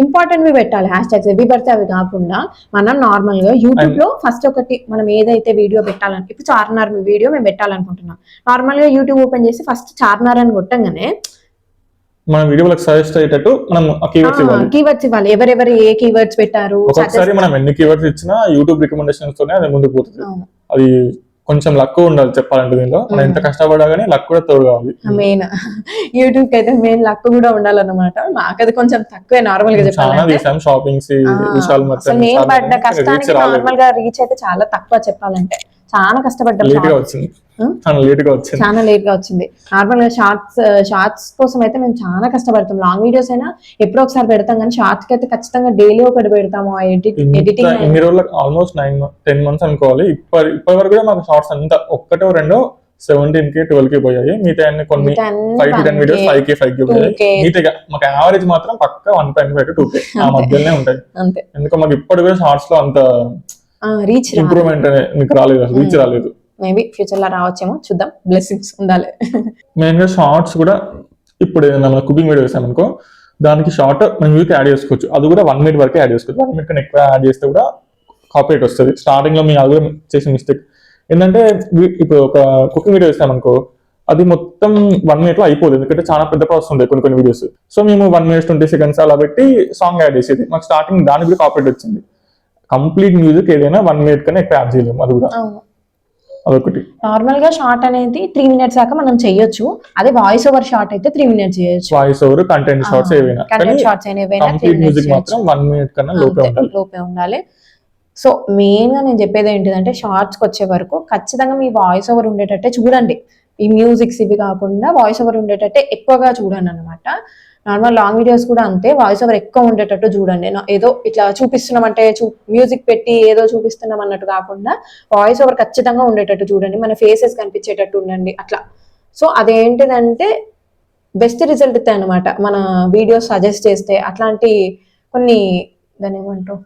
Speaker 1: ఇంపార్టెంట్ వి పెట్టాలి. హ్యాష్ ట్యాగ్స్ ఎవి పడితే అవి కాకుండా మనం నార్మల్ గా యూట్యూబ్ లో ఫస్ట్ ఒకటి మనం ఏదైతే వీడియో పెట్టాలని, ఇప్పుడు చార్మినార్ వీడియో మేము పెట్టాలనుకుంటున్నాం, నార్మల్ గా యూట్యూబ్ ఓపెన్ చేసి ఫస్ట్ చార్మినార్ అని కొట్టంగానే
Speaker 2: మన వీడియోలకు సజెస్ట్ అయ్యేటట్టు మనం
Speaker 1: కీవర్డ్స్ ఇవ్వాలి. ఎవరెవరు ఏ కీవర్డ్స్ పెట్టారు,
Speaker 2: ఒకసారి మనం ఎన్ని కీవర్డ్స్ ఇచ్చినా యూట్యూబ్ రికమెండేషన్స్ తోనే అది ముందుకు పోతుంది. అది కొంచెం లక్ ఉండాలి చెప్పాలంటే, దీనిలో మనం ఎంత కష్టపడా కానీ లక్ కూడా తోడు కావాలి.
Speaker 1: మెయిన్ యూట్యూబ్ కి అయితే మెయిన్ లక్ కూడా ఉండాలన్నమాట. మాకు అది కొంచెం తక్కువే నార్మల్ గా చెప్పాలంటే.
Speaker 2: షాపింగ్స్
Speaker 1: నేను పడ్డ కష్టానికి నార్మల్ గా రీచ్ అయితే చాలా తక్కువ చెప్పాలంటే. చాలా కష్టపడ్డాం, చాలా లేట్ గా వచ్చింది. నార్మల్ గా షార్ట్స్ కోసం అయితే మేము చాలా కష్టపడతాం. లాంగ్ వీడియోస్ అయినా ఎప్పుడో ఒకసారి పెడతాం, కానీ షార్ట్స్ కి అయితే ఖచ్చితంగా డైలీ ఒకటి పెడతాము.
Speaker 2: ఎడిటింగ్ ఆల్మోస్ట్ 9-10 months అనుకోవాలి. ఇప్పటి వరకు కూడా మాకు షార్ట్స్ అంతా ఒక్కటో రెండో 17K 12K పోయాయి. మిగతా కొన్ని 5-10 వీడియోస్ 5K పోయాయి. మిగతా మాకు యావరేజ్ మాత్రం పక్క 1.5 to 2K ఆ మధ్యలోనే ఉంటాయి. ఎందుకంటే మాకు ఇప్పటి కూడా షార్ట్స్ లో అంత
Speaker 1: రీచ్
Speaker 2: ఇంప్రూవ్మెంట్ మీకు రాలేదు, రీచ్ రాలేదు.
Speaker 1: మేబీ ఫ్యూచర్ లో రావచ్చేమో, చూద్దాం. బ్లెస్సింగ్స్ ఉండాలి.
Speaker 2: మెయిన్ గా షార్ట్స్ కూడా ఇప్పుడు ఏదైనా కుకింగ్ వీడియో వేసామనుకో, దానికి షార్ట్ మనం మ్యూజిక్ యాడ్ చేసుకోవచ్చు. అది కూడా 1 minute వరకే యాడ్ చేసుకోవచ్చు. 1 minute కన్నా ఎక్కువ యాడ్ చేస్తే కూడా కాపీరైట్ వస్తుంది. స్టార్టింగ్ లో మేము అది కూడా చేసిన మిస్టేక్ ఏంటంటే, ఇప్పుడు ఒక కుకింగ్ వీడియో వేసామనుకో అది మొత్తం 1 minute లో అయిపోదు, ఎందుకంటే చాలా పెద్ద ప్రాసెస్ ఉంటాయి కొన్ని వీడియోస్. సో మేము 1 minute 20 seconds అలా పెట్టి సాంగ్ యాడ్ చేసేది. మాకు స్టార్టింగ్ దానికి కూడా కాపీరైట్ వచ్చింది. కంప్లీట్ మ్యూజిక్ ఏదైనా 1 minute కన్నా ఎక్కువ యాడ్ చేయలేము. అది కూడా అదొకటి.
Speaker 1: నార్మల్ గా షార్ట్ అనేది 3 minutes దాకా మనం చేయొచ్చు. అదే వాయిస్ ఓవర్ షార్ట్ అయితే 3 minutes చేయొచ్చు.
Speaker 2: వాయిస్ ఓవర్, కంటెంట్ షార్ట్స్ ఏవైనా, కంప్లీట్ మ్యూజిక్ మాత్రం 1 minute కన్నా లోపే ఉండాలి.
Speaker 1: సో మెయిన్ గా నేను చెప్పేది ఏంటిదంటే, షార్ట్స్ కి వచ్చే వరకు ఖచ్చితంగా మీ వాయిస్ ఓవర్ ఉండేటట్టే చూడండి. ఈ మ్యూజిక్స్ ఇవి కాకుండా వాయిస్ ఓవర్ ఉండేటట్టే ఎక్కువగా చూడండి అన్నమాట. నార్మల్ లాంగ్ వీడియోస్ కూడా అంతే, వాయిస్ ఓవర్ ఎక్కువ ఉండేటట్టు చూడండి. ఏదో ఇట్లా చూపిస్తున్నాం అంటే మ్యూజిక్ పెట్టి ఏదో చూపిస్తున్నాం అన్నట్టు కాకుండా వాయిస్ ఓవర్ ఖచ్చితంగా ఉండేటట్టు చూడండి. మన ఫేసెస్ కనిపించేటట్టు ఉండండి అట్లా. సో అదేంటిదంటే బెస్ట్ రిజల్ట్ ఇస్తాయి అనమాట మన వీడియోస్ సజెస్ట్ చేస్తే. అట్లాంటి కొన్ని దాని ఏమంటారు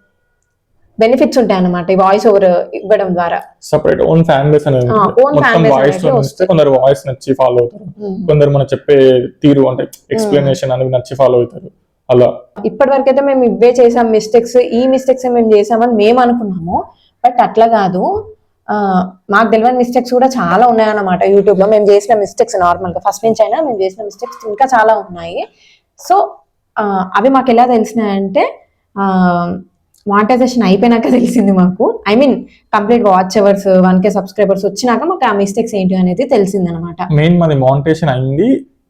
Speaker 1: బెనిఫిట్స్ ఉంటాయి అన్నమాట ఈ వాయిస్ ఓవర్ ఇవ్వడం ద్వారా.
Speaker 2: సెపరేట్ ఓన్ ఫ్యాన్ బేస్ అనేది కొందరు వాయిస్ నచ్చి ఫాలో అవుతారు, కొందరు మనం చెప్పే తీరు అంటే ఎక్స్ప్లెనేషన్ అనేది నచ్చి ఫాలో అవుతారు. అలా
Speaker 1: ఇప్పటి వరకు అయితే మేము ఇవే చేసాం మిస్టేక్స్, ఈ మిస్టేక్స్ మేము చేసామని మేము అనుకున్నాము. బట్ అట్లా కాదు, మాకు తెలియని మిస్టేక్స్ కూడా చాలా ఉన్నాయన్నమాట యూట్యూబ్ లో. మేము చేసిన మిస్టేక్స్ నార్మల్ గా ఫస్ట్ నుంచి అయినా మేము చేసిన మిస్టేక్స్ ఇంకా చాలా ఉన్నాయి. సో అవి మాకు ఎలా తెలిసినాయంటే మానిటైజేషన్ అయిపోయినాక తెలిసింది మాకు. I mean complete watch hours 1K subscribers వచ్చినాక మాకు ఆ మిస్టేక్స్ ఏంటి అనేది తెలిసింది అనమాట.
Speaker 2: మెయిన్ మాది మానిటైజేషన్ అయింది.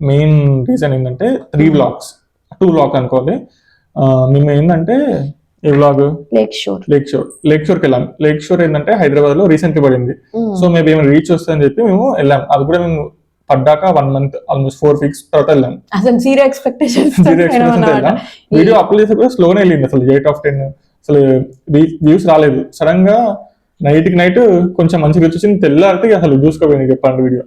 Speaker 2: మెయిన్ రీజన్ ఏంటంటే 3 vlogs 2 vlogs అనుకోవాలి. మేము ఏంటంటే ఏ వ్లాగ్ లేక్ షోర్కి వెళ్ళాం. లేక్ షోర్ ఏంటంటే హైదరాబాద్ లో రీసెంట్లీ పడింది. సో మేబీ ఏమైనా రీచ్ వస్తుందని చెప్పి మేము వెళ్ళాం. అది కూడా మేము పడ్డాక 1 month ఆల్మోస్ట్ 4 weeks తర్వాత వెళ్ళాం.
Speaker 1: అసలు జీరో ఎక్స్పెక్టేషన్స్
Speaker 2: వెళ్ళాం. వీడియో అప్లోడ్ చేస్తే కూడా స్లోనే వెళ్ళింది. అసలు 8 of 10 అసలు వ్యూస్ రాలేదు. సడన్ గా నైట్ కొంచెం మంచి రీచ్ వచ్చింది. తెల్లారితే అసలు చూసుకోపోయింది చెప్పండి వీడియో.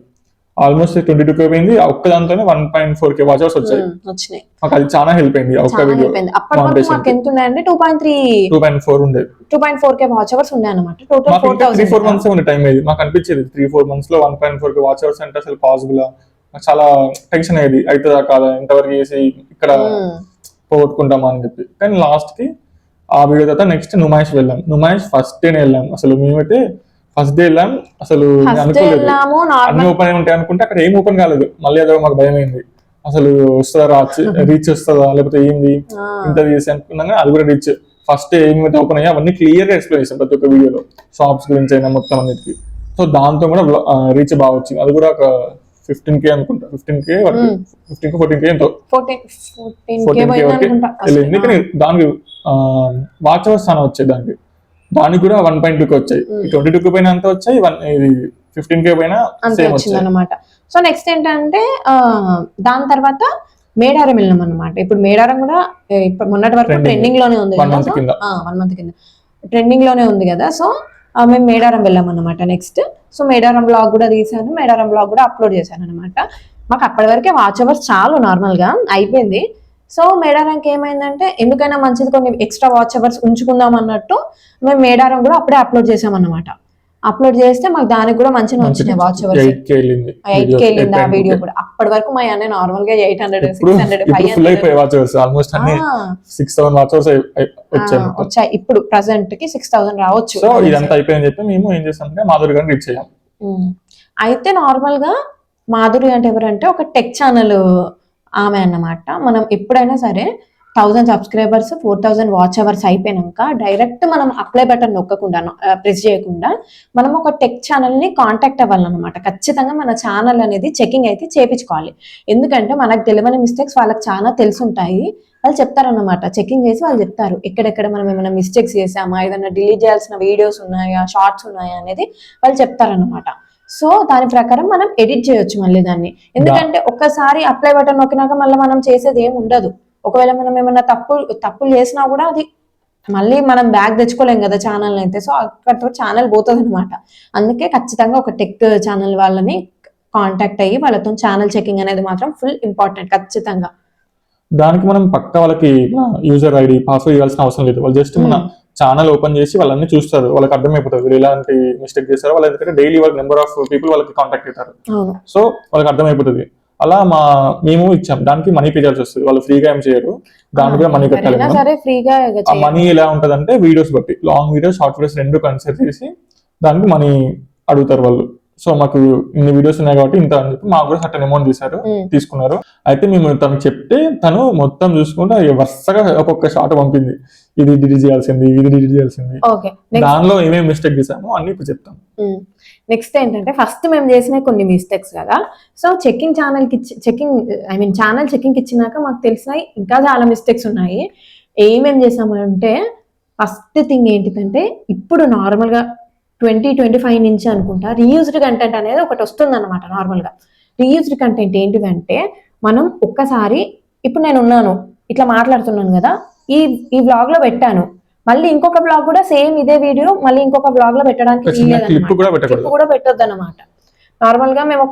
Speaker 2: ఆల్మోస్ట్ 22K పోయింది. ఆ ఒక్క దాంతోనే 1.4K వాచ్ అవర్స్ వచ్చాయి.
Speaker 1: వచ్చినాయి.
Speaker 2: మాకు అది చాలా హెల్ప్ అయింది ఆ ఒక్క వీడియో.
Speaker 1: అప్పటి వరకు మాకు ఎంత ఉన్నాయంటే
Speaker 2: 2.4 ఉండేది.
Speaker 1: 2.4K వాచ్ అవర్స్ ఉండే అనమాట. టోటల్
Speaker 2: 3-4 మంత్స్ ఉండే టైం అయ్యేది. మాకు అనిపించేది 3-4 మంత్స్ లో 1.4K వాచ్ అవర్స్ అంటే అసలు పాసిబుల్. చాలా టెన్షన్ అయ్యేది, అవుతుందా కాదా, ఎంతవరకు చేసి ఇక్కడ పోగొట్టుకుంటామా అని చెప్పి. కానీ లాస్ట్ కి ఆ వీడియో తర్వాత నెక్స్ట్ నుమాయిష్ వెళ్ళాం. నుమాయిష్ ఫస్ట్ డేనే వెళ్ళాం. అసలు మేమైతే ఫస్ట్ డే వెళ్ళాం, అసలు అనుకోలేదు అన్ని ఓపెన్ ఉంటాయి అనుకుంటే అక్కడ ఏం ఓపెన్ కాలేదు. మళ్ళీ అదో మాకు భయం అయింది, అసలు వస్తుందా రీచ్ వస్తుందా లేకపోతే ఏంది ఇంత చేసి అనుకున్నాగా. అది కూడా రీచ్ ఫస్ట్ ఏమైతే ఓపెన్ అయ్యా అవన్నీ క్లియర్ గా ఎక్స్ప్లెయిన్ చేస్తాం ప్రతి ఒక్క వీడియోలో, షాప్స్ గురించి అయినా మొత్తం అన్నిటికీ. సో దాంతో కూడా రీచ్ బాగా వచ్చింది. అది కూడా ఒక 15K అనుకుంటా, 15K 14K ఎంతో 14K వెళ్ళింది. కానీ దానికి వాచ్ అవర్స్ చాలా వచ్చాయి, దానికి కూడా 1.2K వచ్చాయి. 22K పైన అంత వచ్చాయి, ఇది 15K పైన సేమ్ వచ్చింది
Speaker 1: అనమాట. సో నెక్స్ట్ ఏంటంటే దాని తర్వాత మేడారం వెళ్ళాం అనమాట. ఇప్పుడు మేడారం కూడా ఇప్పుడు మొన్నటి వరకు ట్రెండింగ్ లోనే ఉంది,
Speaker 2: 1 మంత్ కింద
Speaker 1: ట్రెండింగ్ లోనే ఉంది కదా. సో మేము మేడారం వెళ్ళాం అనమాట నెక్స్ట్. సో మేడారం బ్లాగ్ కూడా తీసాను, మేడారం బ్లాగ్ కూడా అప్లోడ్ చేశాను అనమాట. మాకు అప్పటి వరకే వాచ్ అవర్స్ చాలు నార్మల్ గా అయిపోయింది. సో మేడారంకి ఏమైందంటే ఎందుకైనా మంచిది కొన్ని ఎక్స్ట్రా వాచ్ అవర్స్ ఉంచుకుందాం అన్నట్టు మేము మేడారం కూడా అప్పుడే అప్లోడ్ చేసాం అన్నమాట. అప్లోడ్ చేస్తే మాకు దానికి కూడా మంచిగా వచ్చినాయి వాచ్ అవర్స్. 8K వెళ్ళింది ఆ వీడియో కూడా. అప్పటి వరకు మా అన్న నార్మల్ గా 800, 600, 500 వచ్చాయి. ఇప్పుడు ప్రెసెంట్ కి 6000 రావచ్చు.
Speaker 2: సో ఇదంతా అయిపోయింది చెప్పి మేము ఏం చేసామంటే మాధురి గారిని రీచ్ అయ్యాం.
Speaker 1: అయితే నార్మల్ గా మాధురి అంటే ఎవరంటే ఒక టెక్ ఛానల్ ఆమె అన్నమాట. మనం ఎప్పుడైనా సరే 1000 సబ్స్క్రైబర్స్ 4000 వాచ్ అవర్స్ అయిపోయినాక డైరెక్ట్ మనం అప్లై బటన్ నొక్కకుండా ప్రెస్ చేయకుండా మనం ఒక టెక్ ఛానల్ ని కాంటాక్ట్ అవ్వాలన్నమాట. ఖచ్చితంగా మన ఛానల్ అనేది చెకింగ్ అయితే చేపించుకోవాలి. ఎందుకంటే మనకు తెలియని మిస్టేక్స్ వాళ్ళకి చాలా తెలుసుంటాయి. వాళ్ళు చెప్తారన్నమాట, చెకింగ్ చేసి వాళ్ళు చెప్తారు ఎక్కడెక్కడ మనం ఏమైనా మిస్టేక్స్ చేసామా, ఏదైనా డిలీట్ చేయాల్సిన వీడియోస్ ఉన్నాయా, షార్ట్స్ ఉన్నాయా అనేది వాళ్ళు చెప్తారన్నమాట. సో దాని ప్రకారం మనం ఎడిట్ చేయొచ్చు మళ్ళీ దాన్ని. ఎందుకంటే ఒక్కసారి అప్లై బటన్ నొక్కినాక మళ్ళీ మనం చేసేది ఏమి ఉండదు. ఒకవేళ మనం ఏమైనా తప్పులు చేసినా కూడా అది మళ్ళీ మనం బ్యాక్ తెచ్చుకోలేం కదా ఛానల్ అయితే. సో అక్కడితో ఛానల్ పోతుంది అనమాట. అందుకే ఖచ్చితంగా ఒక టెక్ ఛానల్ వాళ్ళని కాంటాక్ట్ అయ్యి వాళ్ళతో ఛానల్ చెకింగ్ అనేది మాత్రం ఫుల్ ఇంపార్టెంట్ ఖచ్చితంగా.
Speaker 2: దానికి మనం పక్క వాళ్ళకి యూజర్ ఐడి పాస్వర్డ్ ఇవ్వాల్సిన అవసరం లేదు. వాళ్ళు జస్ట్ మన ఛానల్ ఓపెన్ చేసి వాళ్ళన్ని చూస్తారు, వాళ్ళకి అర్థమైపోతుంది వీళ్ళు ఎలాంటి మిస్టేక్ చేస్తారో. వాళ్ళు ఎందుకంటే డైలీ వాళ్ళకి నెంబర్ ఆఫ్ పీపుల్ వాళ్ళకి కాంటాక్ట్ అవుతారు. సో వాళ్ళకి అర్థమైపోతుంది. అలా మేము ఇచ్చాం. దానికి మనీ పే చేయాల్సి వస్తుంది. వాళ్ళు ఫ్రీగా ఏం చేయరు, దానికి కూడా మనీ కట్టాలి. ఆ మనీ ఎలా ఉంటది అంటే వీడియోస్ బట్టి, లాంగ్ వీడియోస్ షార్ట్ వీడియోస్ రెండు కన్సిడర్ చేసి దానికి మనీ అడుగుతారు వాళ్ళు. సో మాకు ఇన్ని వీడియోస్ ఉన్నాయి కాబట్టి ఇంత అని చెప్పి మాకు కూడా సర్టెన్ అమౌంట్ తీసుకున్నారు. అయితే మేము తనకు చెప్తే తను మొత్తం చూసుకుంటే వరుసగా ఒక్కొక్క షార్ట్ పంపింది, ఇది డిలీట్ చేయాల్సింది, ఇది డిలీట్ చేయాల్సింది. దానిలో ఏమేమి మిస్టేక్ చేసామో అన్ని ఇప్పుడు చెప్తాం.
Speaker 1: నెక్స్ట్ ఏంటంటే ఫస్ట్ మేము చేసిన కొన్ని మిస్టేక్స్ కదా. సో ఛానల్ చెకింగ్ ఇచ్చినాక మాకు తెలిసినాయి ఇంకా చాలా మిస్టేక్స్ ఉన్నాయి. ఏమేమి చేసామంటే ఫస్ట్ థింగ్ ఏంటిదంటే ఇప్పుడు నార్మల్ గా 2025 నుంచి అనుకుంటా రీయూజ్డ్ కంటెంట్ అనేది ఒకటి వస్తుంది అనమాట. నార్మల్ గా రీయూజ్డ్ కంటెంట్ ఏంటిదంటే మనం ఒక్కసారి ఇప్పుడు నేను ఉన్నాను ఇట్లా మాట్లాడుతున్నాను కదా, ఈ బ్లాగ్ లో పెట్టాను, మళ్ళీ ఇంకొక బ్లాగ్ కూడా సేమ్ ఇదే వీడియో మళ్ళీ ఇంకొక బ్లాగ్ లో పెట్టడానికి క్లిప్ కూడా పెట్టొద్దు అనమాట. నార్మల్ గా మేము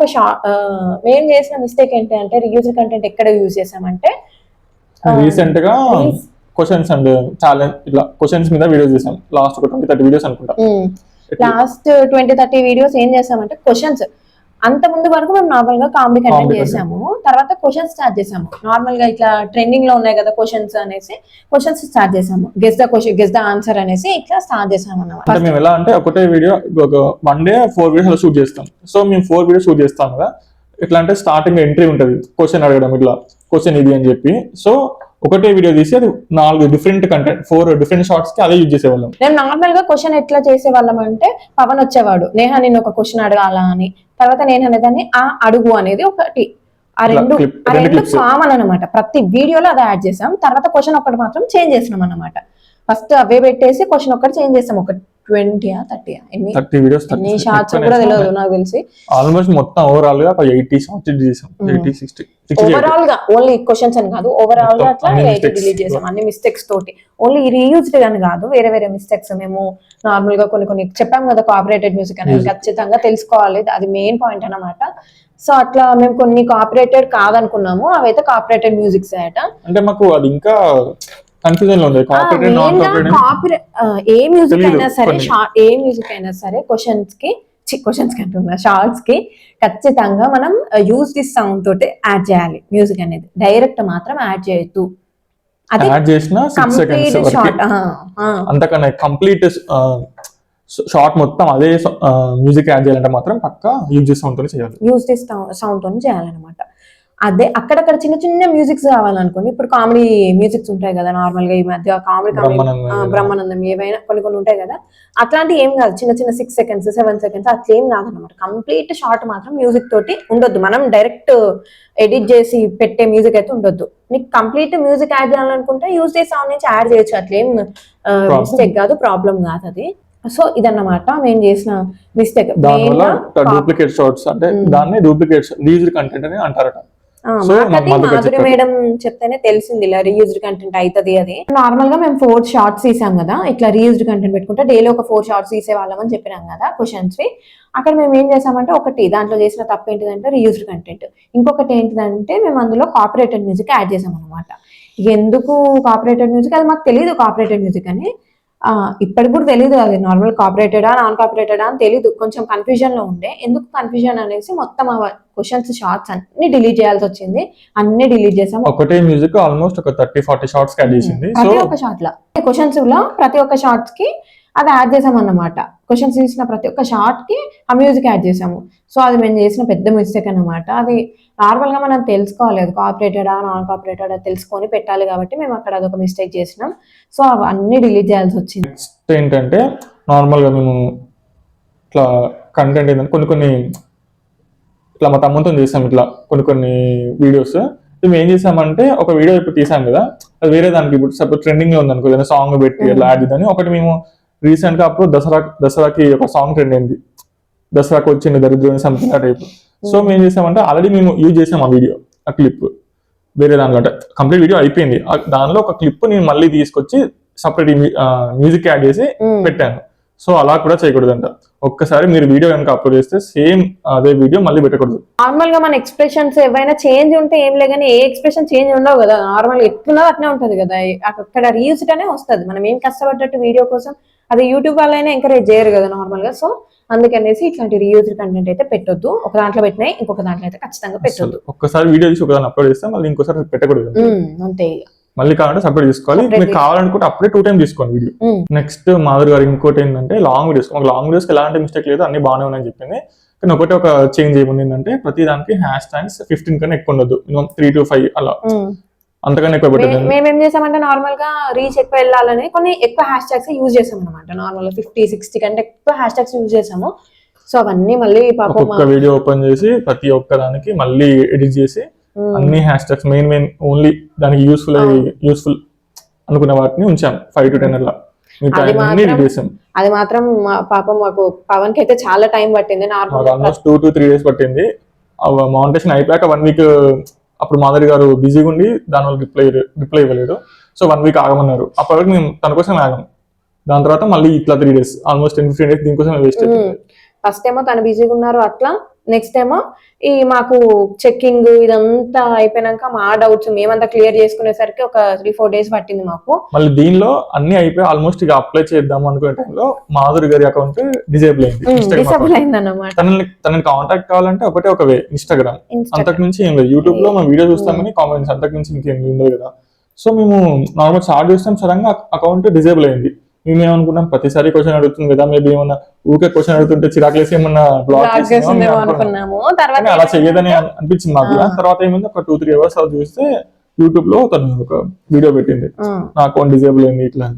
Speaker 1: మేము చేసిన మిస్టేక్ ఏంటి అంటే రీయూజ్డ్ కంటెంట్ ఎక్కడ యూజ్ చేసామంటే
Speaker 2: రీసెంట్ గా క్వశ్చన్స్ అండ్ ఛాలెంజ్ ఇట్లా క్వశ్చన్స్ మీద వీడియోస్ చేసాం. లాస్ట్ 20-30 వీడియోస్ అనుకుంటా.
Speaker 1: లాస్ట్ 20-30 వీడియోస్ ఏం చేసామంటే క్వశ్చన్స్. అంత ముందు వరకు మేము నార్మల్ గా కామెడీ కంటెంట్ చేసాము, తర్వాత క్వశ్చన్స్ స్టార్ట్ చేసాము. నార్మల్ గా ఇట్లా ట్రెండింగ్ లో ఉన్నాయి కదా క్వశ్చన్స్ అనేసి క్వశ్చన్స్ స్టార్ట్ చేసాము. గెస్ ద ఆన్సర్ అనేసి ఇట్లా స్టార్ట్ చేసాము అన్నమాట.
Speaker 2: మేము ఎలా అంటే ఒకటే వీడియో ఒక 1 డే 4 వీడియోస్ షూట్ చేస్తాం. సో మేము 4 వీడియోస్ షూట్ చేస్తాం కదా. ఎట్లా అంటే స్టార్టింగ్ ఎంట్రీ ఉంటది, క్వశ్చన్ అడగడం, ఇట్లా క్వశ్చన్ ఇది అని చెప్పి. సో ఒకటే వీడియో తీసి అది 4 డిఫరెంట్ కంటెంట్ 4 డిఫరెంట్ షార్ట్స్ కి అదే యూజ్ చేసేవాళ్ళం.
Speaker 1: నేను నార్మల్ గా క్వశ్చన్ ఎట్లా చేసేవాళ్ళం అంటే పవన్ వచ్చేవాడు, నేహా నిన్ను ఒక క్వశ్చన్ అడగాల అని, తర్వాత నేను అనేదాన్ని ఆ అడుగు అనేది ఒకటి. ఆ రెండు కామన్ అనమాట. ప్రతి వీడియోలో అదే యాడ్ చేసాం. తర్వాత క్వశ్చన్ ఒకటి మాత్రం చేంజ్ చేసినాం అనమాట. ఫస్ట్ అవే పెట్టేసి క్వశ్చన్ ఒకటి చేంజ్ చేసాం. ఒక 20-30
Speaker 2: వీడియోస్
Speaker 1: షార్ట్స్ కూడా తెలియదు నాకు తెలిసి.
Speaker 2: ఆల్మోస్ట్ మొత్తం ఓవరాల్ గా 80 షార్ట్స్ చేసాం. 80-60
Speaker 1: ఓవరాల్ గా ఓన్లీ క్వశ్చన్స్ అని కాదు, ఓవరాల్ గా అట్లా 80 డిలీట్ చేసాం అన్ని మిస్టేక్స్ తోటి. ఓన్లీ రీయూజ్డ్ అని కాదు, వేరే వేరే మిస్టేక్స్ మేము నార్మల్ గా కొన్ని చెప్పాం కదా. కాపీరైటెడ్ మ్యూజిక్ అనేది ఖచ్చితంగా తెలుసుకోవాలి, అది మెయిన్ పాయింట్ అన్నమాట. సో అట్లా మేము కొన్ని కాపరేటెడ్ కాదనుకున్నాము, అవైతే కాపరేటెడ్ మ్యూజిక్స్ అయ్యట.
Speaker 2: అంటే మాకు అది ఇంకా కన్ఫ్యూజన్ లో ఉంది, కాపరేటెడ్ నాన్ కాపరేటెడ్.
Speaker 1: ఏ మ్యూజిక్ అయినా సరే, ఏ మ్యూజిక్ అయినా సరే క్వశ్చన్స్ కి అంటున్నా, షార్ట్స్ కి ఖచ్చితంగా మనం యూజ్ దిస్ సౌండ్ తోటి యాడ్ చేయాలి మ్యూజిక్ అనేది. డైరెక్ట్ మాత్రం యాడ్ చేయొద్దు. అది
Speaker 2: యాడ్ చేసిన 6 సెకండ్స్ వరకు, అంతకన్నా కంప్లీట్ షార్ట్ మొత్తం అదే మ్యూజిక్ యాడ్ చేయాలంటే మాత్రం పక్కా యూజ్ చేసే సౌండ్ తోనే చేయాలి.
Speaker 1: యూజ్ దిస్ సౌండ్ తోనే చేయాలన్నమాట. అదే అక్కడక్కడ చిన్న చిన్న మ్యూజిక్స్ కావాలనుకోండి, ఇప్పుడు కామెడీ మ్యూజిక్స్ ఉంటాయి కదా నార్మల్ గా, ఈ మధ్య కామెడీ బ్రహ్మానందం ఏవైనా కొన్ని ఉంటాయి కదా, అట్లాంటివి ఏం కాదు. చిన్న చిన్న 6 సెకండ్స్ 7 సెకండ్స్ అట్లా ఏం కాదన్నమాట. కంప్లీట్ షార్ట్ మాత్రం మ్యూజిక్ తోటి ఉండొద్దు. మనం డైరెక్ట్ ఎడిట్ చేసి పెట్టే మ్యూజిక్ అయితే ఉండొద్దు. నీకు కంప్లీట్ మ్యూజిక్ యాడ్ చేయాలనుకుంటే యూజ్ చేసే సౌండ్ నుంచి యాడ్ చేయొచ్చు, అట్లేం మిస్టేక్ కాదు, ప్రాబ్లం కాదు అది. సో ఇదన్నమాట మేము చేసిన మిస్టేక్.
Speaker 2: దానివల్ల డూప్లికేట్ షార్ట్స్ అంటే దాన్ని డూప్లికేట్ రీయూజ్డ్ కంటెంట్ అని అంటారట.
Speaker 1: మాధురి మేడం చెప్తేనే తెలిసింది ఇలా రీయూజ్డ్ కంటెంట్ అవుతుంది అది. నార్మల్ గా మేము 4 షార్ట్స్ తీసాం కదా, ఇట్లా రీయూజ్డ్ కంటెంట్ పెట్టుకుంటే డైలీ ఒక 4 షార్ట్స్ తీసేవాళ్ళం అని చెప్పినాం కదా క్వశ్చన్స్ వి. అక్కడ మేము ఏం చేసామంటే, ఒకటి దాంట్లో చేసిన తప్పు ఏంటిదంటే రీయూజ్డ్ కంటెంట్, ఇంకొకటి ఏంటిదంటే మేము అందులో కాపరేటెడ్ మ్యూజిక్ యాడ్ చేసాం అనమాట. ఎందుకు కాపరేటెడ్ మ్యూజిక్, అది మాకు తెలియదు కాపరేటెడ్ మ్యూజిక్ అని. ఇప్పటికి కూడా తెలియదు అది నార్మల్ కాపరేటెడా నాన్ కాపరేటెడా అని తెలియదు, కొంచెం కన్ఫ్యూజన్ లో ఉండే. ఎందుకు కన్ఫ్యూజన్ అనేసి మొత్తం క్వశ్చన్స్ షార్ట్స్ అన్ని డిలీట్ చేయాల్సి వచ్చింది. అన్ని డిలీట్ చేసాం.
Speaker 2: ఒకటే మ్యూజిక్ ఆల్మోస్ట్ ఒక 30-40 షార్ట్స్ యాడ్ చేసింది.
Speaker 1: ప్రతి ఒక్క షార్ట్ లో క్వశ్చన్స్ లో ప్రతి ఒక్క షార్ట్స్ కి అది యాడ్ చేసాం అన్నమాట. క్వశ్చన్స్ తీసిన ప్రతి ఒక్క షార్ట్ కి ఆ మ్యూజిక్ యాడ్ చేసాము. సో అది మేము చేసిన పెద్ద మిస్టేక్ అన్నమాట. అది నార్మల్ గా మనం తెలుసుకోవాలి, అది కాపరేటెడా నాన్ కాపరేటెడా తెలుసుకొని పెట్టాలి, కాబట్టి మేము అక్కడ అదొక మిస్టేక్ చేసినాం. సో అవన్నీ డిలీట్ చేయాల్సి వచ్చింది.
Speaker 2: నెక్స్ట్ ఏంటంటే, నార్మల్ గా మేము ఇట్లా కంటెంట్ ఏంటంటే కొన్ని ఇట్లా మా తమ్ముతో చేసాం ఇట్లా కొన్ని వీడియోస్. మేము ఏం చేసామంటే, ఒక వీడియో ఇప్పుడు తీసాం కదా, అది వేరే దానికి ఇప్పుడు సపోజ్ ట్రెండింగ్ లో ఉంది అనుకో, ఏదైనా సాంగ్ పెట్టి అట్లా యాడ్ చేద్దాం. ఒకటి మేము రీసెంట్ గా అప్పుడు దసరాకి ఒక సాంగ్ ట్రెండ్ అయింది, దసరాకి వచ్చింది దరిద్రం సంథింగ్ ఆ టైప్. సో మేము చేసామంటే, ఆల్రెడీ మేము యూజ్ చేసాం ఆ వీడియో, ఆ క్లిప్ వేరే దాంట్లో, అంటే కంప్లీట్ వీడియో అయిపోయింది, దానిలో ఒక క్లిప్ నేను మళ్ళీ తీసుకొచ్చి సపరేట్ మ్యూజిక్ యాడ్ చేసి పెట్టాను. సో అలా కూడా చేయకూడదంట. ఒక్కసారి మీరు వీడియో కనుక అప్లోడ్ చేస్తే సేమ్ అదే వీడియో మళ్ళీ పెట్టకూడదు.
Speaker 1: నార్మల్ గా మన ఎక్స్ప్రెషన్స్ ఏవైనా చేంజ్ ఉంటే ఏం లే, కానీ ఏ ఎక్స్ప్రెషన్ చేంజ్ ఉండవు కదా, నార్మల్ ఎట్లా అట్నే ఉంటది కదా, అక్కడ రీయూజ్డ్ అనే వస్తుంది. మనం ఏం కష్టపడ్డట్టు వీడియో కోసం అది యూట్యూబ్ వాళ్ళైనా ఎంకరేజ్ చేయరు కదా నార్మల్ గా. సో అందుకనేసి ఇట్లాంటి రీయూజ్డ్ కంటెంట్ అయితే పెట్టొద్దు. ఒక దాంట్లో పెట్టినాయి, ఇంకొక దాంట్లో అయితే ఖచ్చితంగా పెట్టొద్దు.
Speaker 2: ఒక్కసారి వీడియో తీసి ఒకదాన్ని అప్లోడ్ చేస్తే మళ్ళీ ఇంకోసారి పెట్టకూడదు,
Speaker 1: అంతే.
Speaker 2: మళ్ళీ కావాలంటే సపరేట్ తీసుకోవాలి. మీకు కావాలనుకుంటే అప్పుడే 2 టైమ్స్ తీసుకోండి వీడియో. నెక్స్ట్ మాధురి గారు ఇంకోటి ఏంటంటే, లాంగ్ వీడియోస్. మాకు లాంగ్ వీడియోస్ ఎలాంటి మిస్టేక్ లేదు, అన్ని బాగానే ఉన్నాయని చెప్పింది. కానీ ఒకటే ఒక చేంజ్ ఏముంది ఏంటంటే, ప్రతి దానికి హ్యాష్ ట్యాగ్స్ 15 కన్నా ఎక్కువ ఉండదు, 3 to 5 అలా, అంతకన్నా ఎక్కువ పెట్టదు.
Speaker 1: మేమేం చేసామంటే, నార్మల్ గా రీచ్ ఎక్కువ వెళ్ళాలని కొన్ని ఎక్కువ హ్యాష్ ట్యాగ్స్ యూజ్ చేసాం అనమాట. నార్మల్ 50-60 కంటే ఎక్కువ హ్యాష్ ట్యాగ్స్ యూజ్ చేసాము. సో అవన్నీ మళ్ళీ
Speaker 2: ఒక్కొక్క వీడియో ఓపెన్ చేసి ప్రతి ఒక్క దానికి మళ్ళీ ఎడిట్ చేసి అన్ని హ్యాష్ ట్యాగ్స్ మెయిన్ ఓన్లీ దానికి యూస్ఫుల్ అనుకున్న వాటిని ఉంచాం 5 to 10 అలా.
Speaker 1: అది మాత్రం పాపం మాకు పవన్ కి అయితే చాలా టైం పట్టింది.
Speaker 2: ఆల్మోస్ట్ 2 to 3 days పట్టింది. మౌంటేషన్ అయిపోయాక 1 week అప్పుడు మాధురి గారు బిజీగా ఉండి దానివల్ల రిప్లై ఇవ్వలేదు. So 1 week ఆగమన్నారు. అప్పటివరకు మేము తన కోసం ఆగాం. దాని తర్వాత మళ్ళీ ఇట్లా 3 days, ఆల్మోస్ట్ 10-15 days దీనికోసం వేస్ట్ అయిపోయింది.
Speaker 1: ఫస్ట్ ఏమో తను బిజీగా ఉన్నారు అట్లా, నెక్స్ట్ ఏమో ఈ మాకు చెక్కింగ్ ఇదంతా అయిపోయినాక మా డౌట్స్ మేమంతా క్లియర్ చేసుకునేసరికి ఒక 3-4 days పట్టింది మాకు.
Speaker 2: మళ్ళీ దీనిలో అన్ని అయిపోయి ఆల్మోస్ట్ ఇక అప్లై చేద్దాం అనుకునే టైంలో మాధురి గారి అకౌంట్ డిజేబుల్ అయింది
Speaker 1: అన్నమాట.
Speaker 2: తనని కాంటాక్ట్ కావాలంటే ఒకటే ఒక వే, ఇన్స్టాగ్రామ్. అంతకు మించి ఏం లేదు. యూట్యూబ్ లో మేము వీడియో చూస్తామని కామెంట్స్, అంతకు మించి ఇంకేం ఉండదు కదా. సో మేము నార్మల్ స్టార్ట్ చేస్తాం, సడన్ గా అకౌంట్ డిజేబుల్ అయింది. మేమేమనుకున్నాం, ప్రతిసారి క్వశ్చన్ అడుగుతుంది కదా, మేబీ ఏమన్నా ఊకే క్వశ్చన్ అడుగుతుంటే చిరాకులేసి ఏమన్నా బ్లాక్
Speaker 1: అనుకున్నాము.
Speaker 2: అలా చెయ్యదని అనిపించింది మాకు. తర్వాత ఏమైంది, ఒక 2-3 hours చూస్తే యూట్యూబ్ లో తను ఒక వీడియో పెట్టింది, నా అకౌంట్ డిజేబుల్ అయింది ఇట్లా.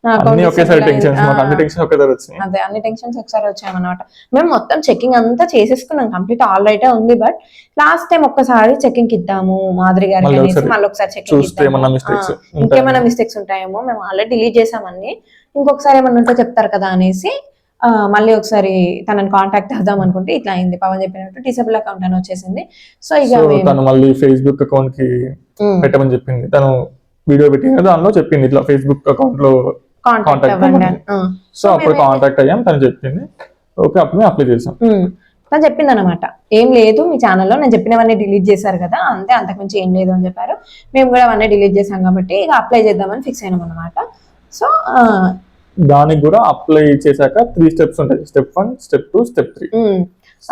Speaker 2: అన్ని ఒకేసారి టెన్షన్స్, అన్ని టెన్షన్ ఒకేసారి వచ్చినాయి.
Speaker 1: అదే అన్ని టెన్షన్స్ ఒకసారి వచ్చాయన్నమాట. మేము మొత్తం చెకింగ్ అంతా చేసేసుకున్నాం, కంప్లీట్ ఆల్ రైట్ ఉంది. బట్ లాస్ట్ టైం ఒక్కసారి చెకింగ్ ఇద్దాము మాధురి గారికి అనేసి మళ్ళీ ఒకసారి చెకింగ్ ఇంకేమైనా మిస్టేక్స్ ఉంటాయేమో, మేము ఆల్రెడీ డిలీట్ చేసామని, ఇంకొకసారి ఏమన్నా ఉంటే చెప్తారు కదా అనేసి మళ్ళీ ఒకసారి తనని కాంటాక్ట్ చేద్దాం అనుకుంటే ఇట్లా అయింది. పవన్ చెప్పినట్టు డిసేబుల్ అకౌంట్ అని వచ్చేసింది. సో ఇక
Speaker 2: తను మళ్ళీ ఫేస్బుక్ అకౌంట్ కి పెట్టమని చెప్పింది. తను వీడియో పెట్టింది కదా, దానిలో చెప్పింది ఇట్లా ఫేస్బుక్ అకౌంట్ లో కాంటాక్ట్. సో అప్పుడు కాంటాక్ట్ అయ్యాం, తను చెప్పింది. ఓకే, అప్పుడు మేము అప్లై చేసాం.
Speaker 1: తను చెప్పింది అనమాట, ఏం లేదు మీ ఛానల్లో నేను చెప్పినవన్నీ డిలీట్ చేశారు కదా, అంతే, అంతకుమించి ఏం లేదు అని చెప్పారు. మేము కూడా అవన్నీ డిలీట్ చేసాం కాబట్టి ఇక అప్లై చేద్దామని ఫిక్స్ అయినాం అనమాట. సో
Speaker 2: దానికి కూడా అప్లై చేశాక 3 స్టెప్స్ ఉంటాయి. Step 1, step 2, step 3.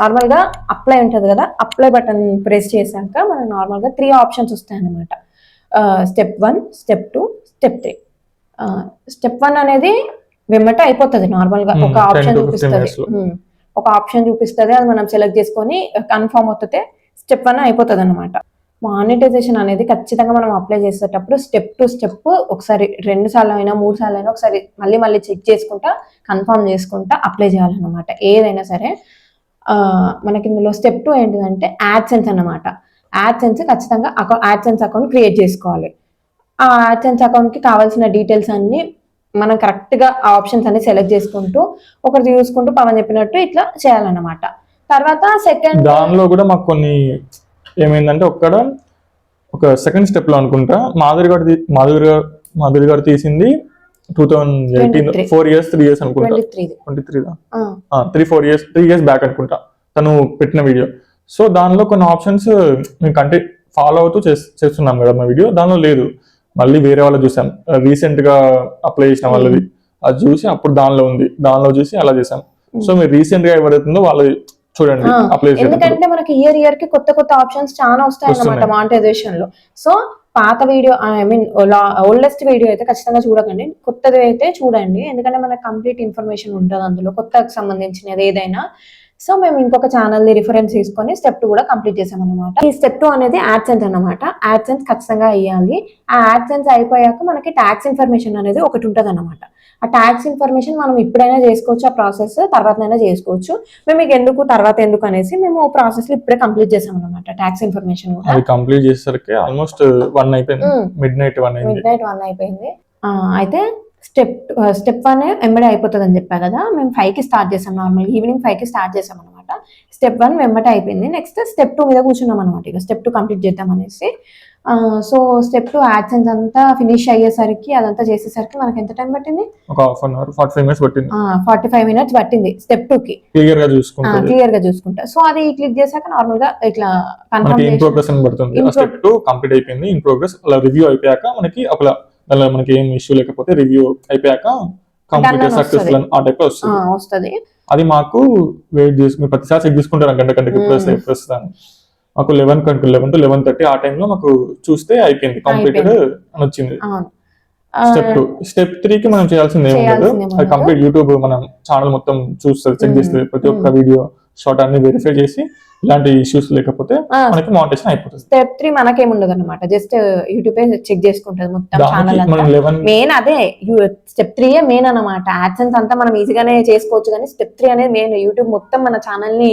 Speaker 1: నార్మల్ గా అప్లై ఉంటుంది కదా, అప్లై బటన్ ప్రెస్ చేశాక మనకు నార్మల్ గా 3 ఆప్షన్స్ వస్తాయి అనమాట. Step 1, step 2, step 3. స్టెప్ 1 అనేది వెంబట అయిపోతుంది నార్మల్ గా, ఒక ఆప్షన్ చూపిస్తుంది. ఒక ఆప్షన్ చూపిస్తుంది, అది మనం సెలెక్ట్ చేసుకొని కన్ఫర్మ్ అవుతే స్టెప్ 1 అయిపోతుంది అనమాట. మానిటైజేషన్ అనేది ఖచ్చితంగా మనం అప్లై చేసేటప్పుడు స్టెప్ టు స్టెప్ ఒకసారి 2 సార్లు అయినా 3 సార్లు అయినా ఒకసారి మళ్ళీ చెక్ చేసుకుంటా కన్ఫర్మ్ చేసుకుంటా అప్లై చేయాలన్నమాట ఏదైనా సరే. మనకి ఇందులో స్టెప్ 2 ఏంటిదంటే యాడ్సెన్స్ అన్నమాట. యాడ్సెన్స్ ఖచ్చితంగా యాడ్సెన్స్ అకౌంట్ క్రియేట్ చేసుకోవాలి. ఆ యాడ్సెన్స్ అకౌంట్కి కావాల్సిన డీటెయిల్స్ అన్ని మనం కరెక్ట్గా ఆ ఆప్షన్స్ అన్ని సెలెక్ట్ చేసుకుంటూ ఒకటి చూసుకుంటూ పవన్ చెప్పినట్టు ఇట్లా చేయాలన్నమాట. తర్వాత సెకండ్
Speaker 2: దానిలో కూడా మాకు కొన్ని ఏమైందంటే ఒక సెకండ్ స్టెప్ లో అనుకుంటా మాధురి గారు తీసింది 2018 4 years 3 years అనుకుంటా, 3 years బ్యాక్ అనుకుంటా తను పెట్టిన వీడియో. సో దానిలో కొన్ని ఆప్షన్స్ మేము ఫాలో అవుతూ చేస్తున్నాం కదా మా వీడియో, దానిలో లేదు. మళ్ళీ వేరే వాళ్ళు చూసాం, రీసెంట్ గా అప్లై చేసిన వాళ్ళది, అది చూసి అప్పుడు దానిలో ఉంది, దానిలో చూసి అలా చేసాం. సో మీరు రీసెంట్ గా ఎవరైతుందో వాళ్ళు చూడండి అప్లై చేయండి.
Speaker 1: ఎందుకంటే మనకి ఇయర్ కి కొత్త ఆప్షన్స్ చాలా వస్తాయి అన్నమాట మానిటైజేషన్ లో. సో పాత వీడియో ఓల్డెస్ట్ వీడియో అయితే ఖచ్చితంగా చూడకండి, కొత్తది అయితే చూడండి. ఎందుకంటే మనకు కంప్లీట్ ఇన్ఫర్మేషన్ ఉంటుంది అందులో, కొత్తకు సంబంధించినది ఏదైనా. సో మేము ఇంకొక ఛానల్ ని రిఫరెన్స్ తీసుకొని స్టెప్ 2 కూడా కంప్లీట్ చేసాం అనమాట. ఈ స్టెప్ 2 అనేది యాడ్సెన్స్ అనమాట. యాడ్సెన్స్ ఖచ్చితంగా వేయాలి. ఆ యాడ్సెన్స్ అయిపోయాక మనకి ట్యాక్స్ ఇన్ఫర్మేషన్ అనేది ఒకటి ఉంటుంది అనమాట. ఆ ట్యాక్స్ ఇన్ఫర్మేషన్ మనం ఇప్పుడైనా చేసుకోవచ్చు, ఆ ప్రాసెస్ తర్వాతనైనా చేసుకోవచ్చు. మేము మీకు తర్వాత ఎందుకు అనేసి మేము ప్రాసెస్ లో ఇప్పుడే కంప్లీట్ చేసాం అనమాట. ట్యాక్స్ ఇన్ఫర్మేషన్
Speaker 2: అది కంప్లీట్ చేసేసరికి ఆల్మోస్ట్ 1 అయిపోయింది, మిడ్ నైట్ 1
Speaker 1: అయిపోయింది. అయితే స్టెప్ 1 వెంబడే అయిపోతుంది అని చెప్పా కదా, మేము 5కి స్టార్ట్ చేసాం. నార్మల్ ఈవినింగ్ 5కి స్టార్ట్ చేసాం అనమాట. స్టెప్ 1 వెంబడే అయిపోయింది. నెక్స్ట్ స్టెప్ 2 మీద కూర్చున్నాం అనమాట. ఇక స్టెప్ 2 కంప్లీట్ చేద్దాం అనేసి. సో స్టెప్ 2 యాడ్సెన్స్ అంతా ఫినిష్ అయ్యేసరికి, అదంతా చేసేసరికి మనకి ఎంత టైం పట్టింది?
Speaker 2: ఒక హాఫ్ అన్ అవర్ 45 minutes పట్టింది.
Speaker 1: 45 minutes పట్టింది స్టెప్ 2 కి క్లియర్ గా చూసుకుంటా. సో అది క్లిక్ చేశాక నార్మల్ గా ఇట్లా
Speaker 2: కన్ఫర్మ్ ఇన్ ప్రోగ్రెస్ అని పడుతుంది. స్టెప్ 2 కంప్లీట్ అయిపోయింది, ఇన్ ప్రోగ్రెస్. అలా రివ్యూ అయిపోయాక మనకి ఒకలా దానిలో మనకి ఏం ఇష్యూ లేకపోతే రివ్యూ అయిపోయాక కంప్లీట్ సక్సెస్ఫుల్ ఆ టైప్ వస్తుంది. అది మాకు వెయిట్ చేసి మీరు ప్రతిసారి చెక్ చేసుకుంటారు గంటకి ఎప్పుడు వస్తుంది. మాకు 11 to 11:30 ఆ టైంలో మాకు చూస్తే అయిపోయింది, కంప్లీటెడ్ అని వచ్చింది. స్టెప్ 3 కి మనం చేయాల్సింది ఏముండదు, అది కంప్లీట్ యూట్యూబ్ మనం ఛానల్ మొత్తం చూస్తుంది, చెక్ చేస్తుంది, ప్రతి ఒక్క వీడియో షార్ట్ అన్ని వెరిఫై చేసి ఇలాంటి ఇష్యూస్ లేకపోతే మనకి మానిటైజేషన్ అయిపోతుంది.
Speaker 1: స్టెప్ 3 మనకేం ఉండదు అనమాట, జస్ట్ యూట్యూబ్ చెక్ చేసుకుంటది మొత్తం ఛానల్ అంతా. మెయిన్ అదే స్టెప్ 3 మెయిన్ అనమాట. యాడ్సెన్స్ అంతా మనం ఈజీగానే చేసుకోవచ్చు, కానీ స్టెప్ 3 అనేది మెయిన్. యూట్యూబ్ మొత్తం మన ఛానల్ ని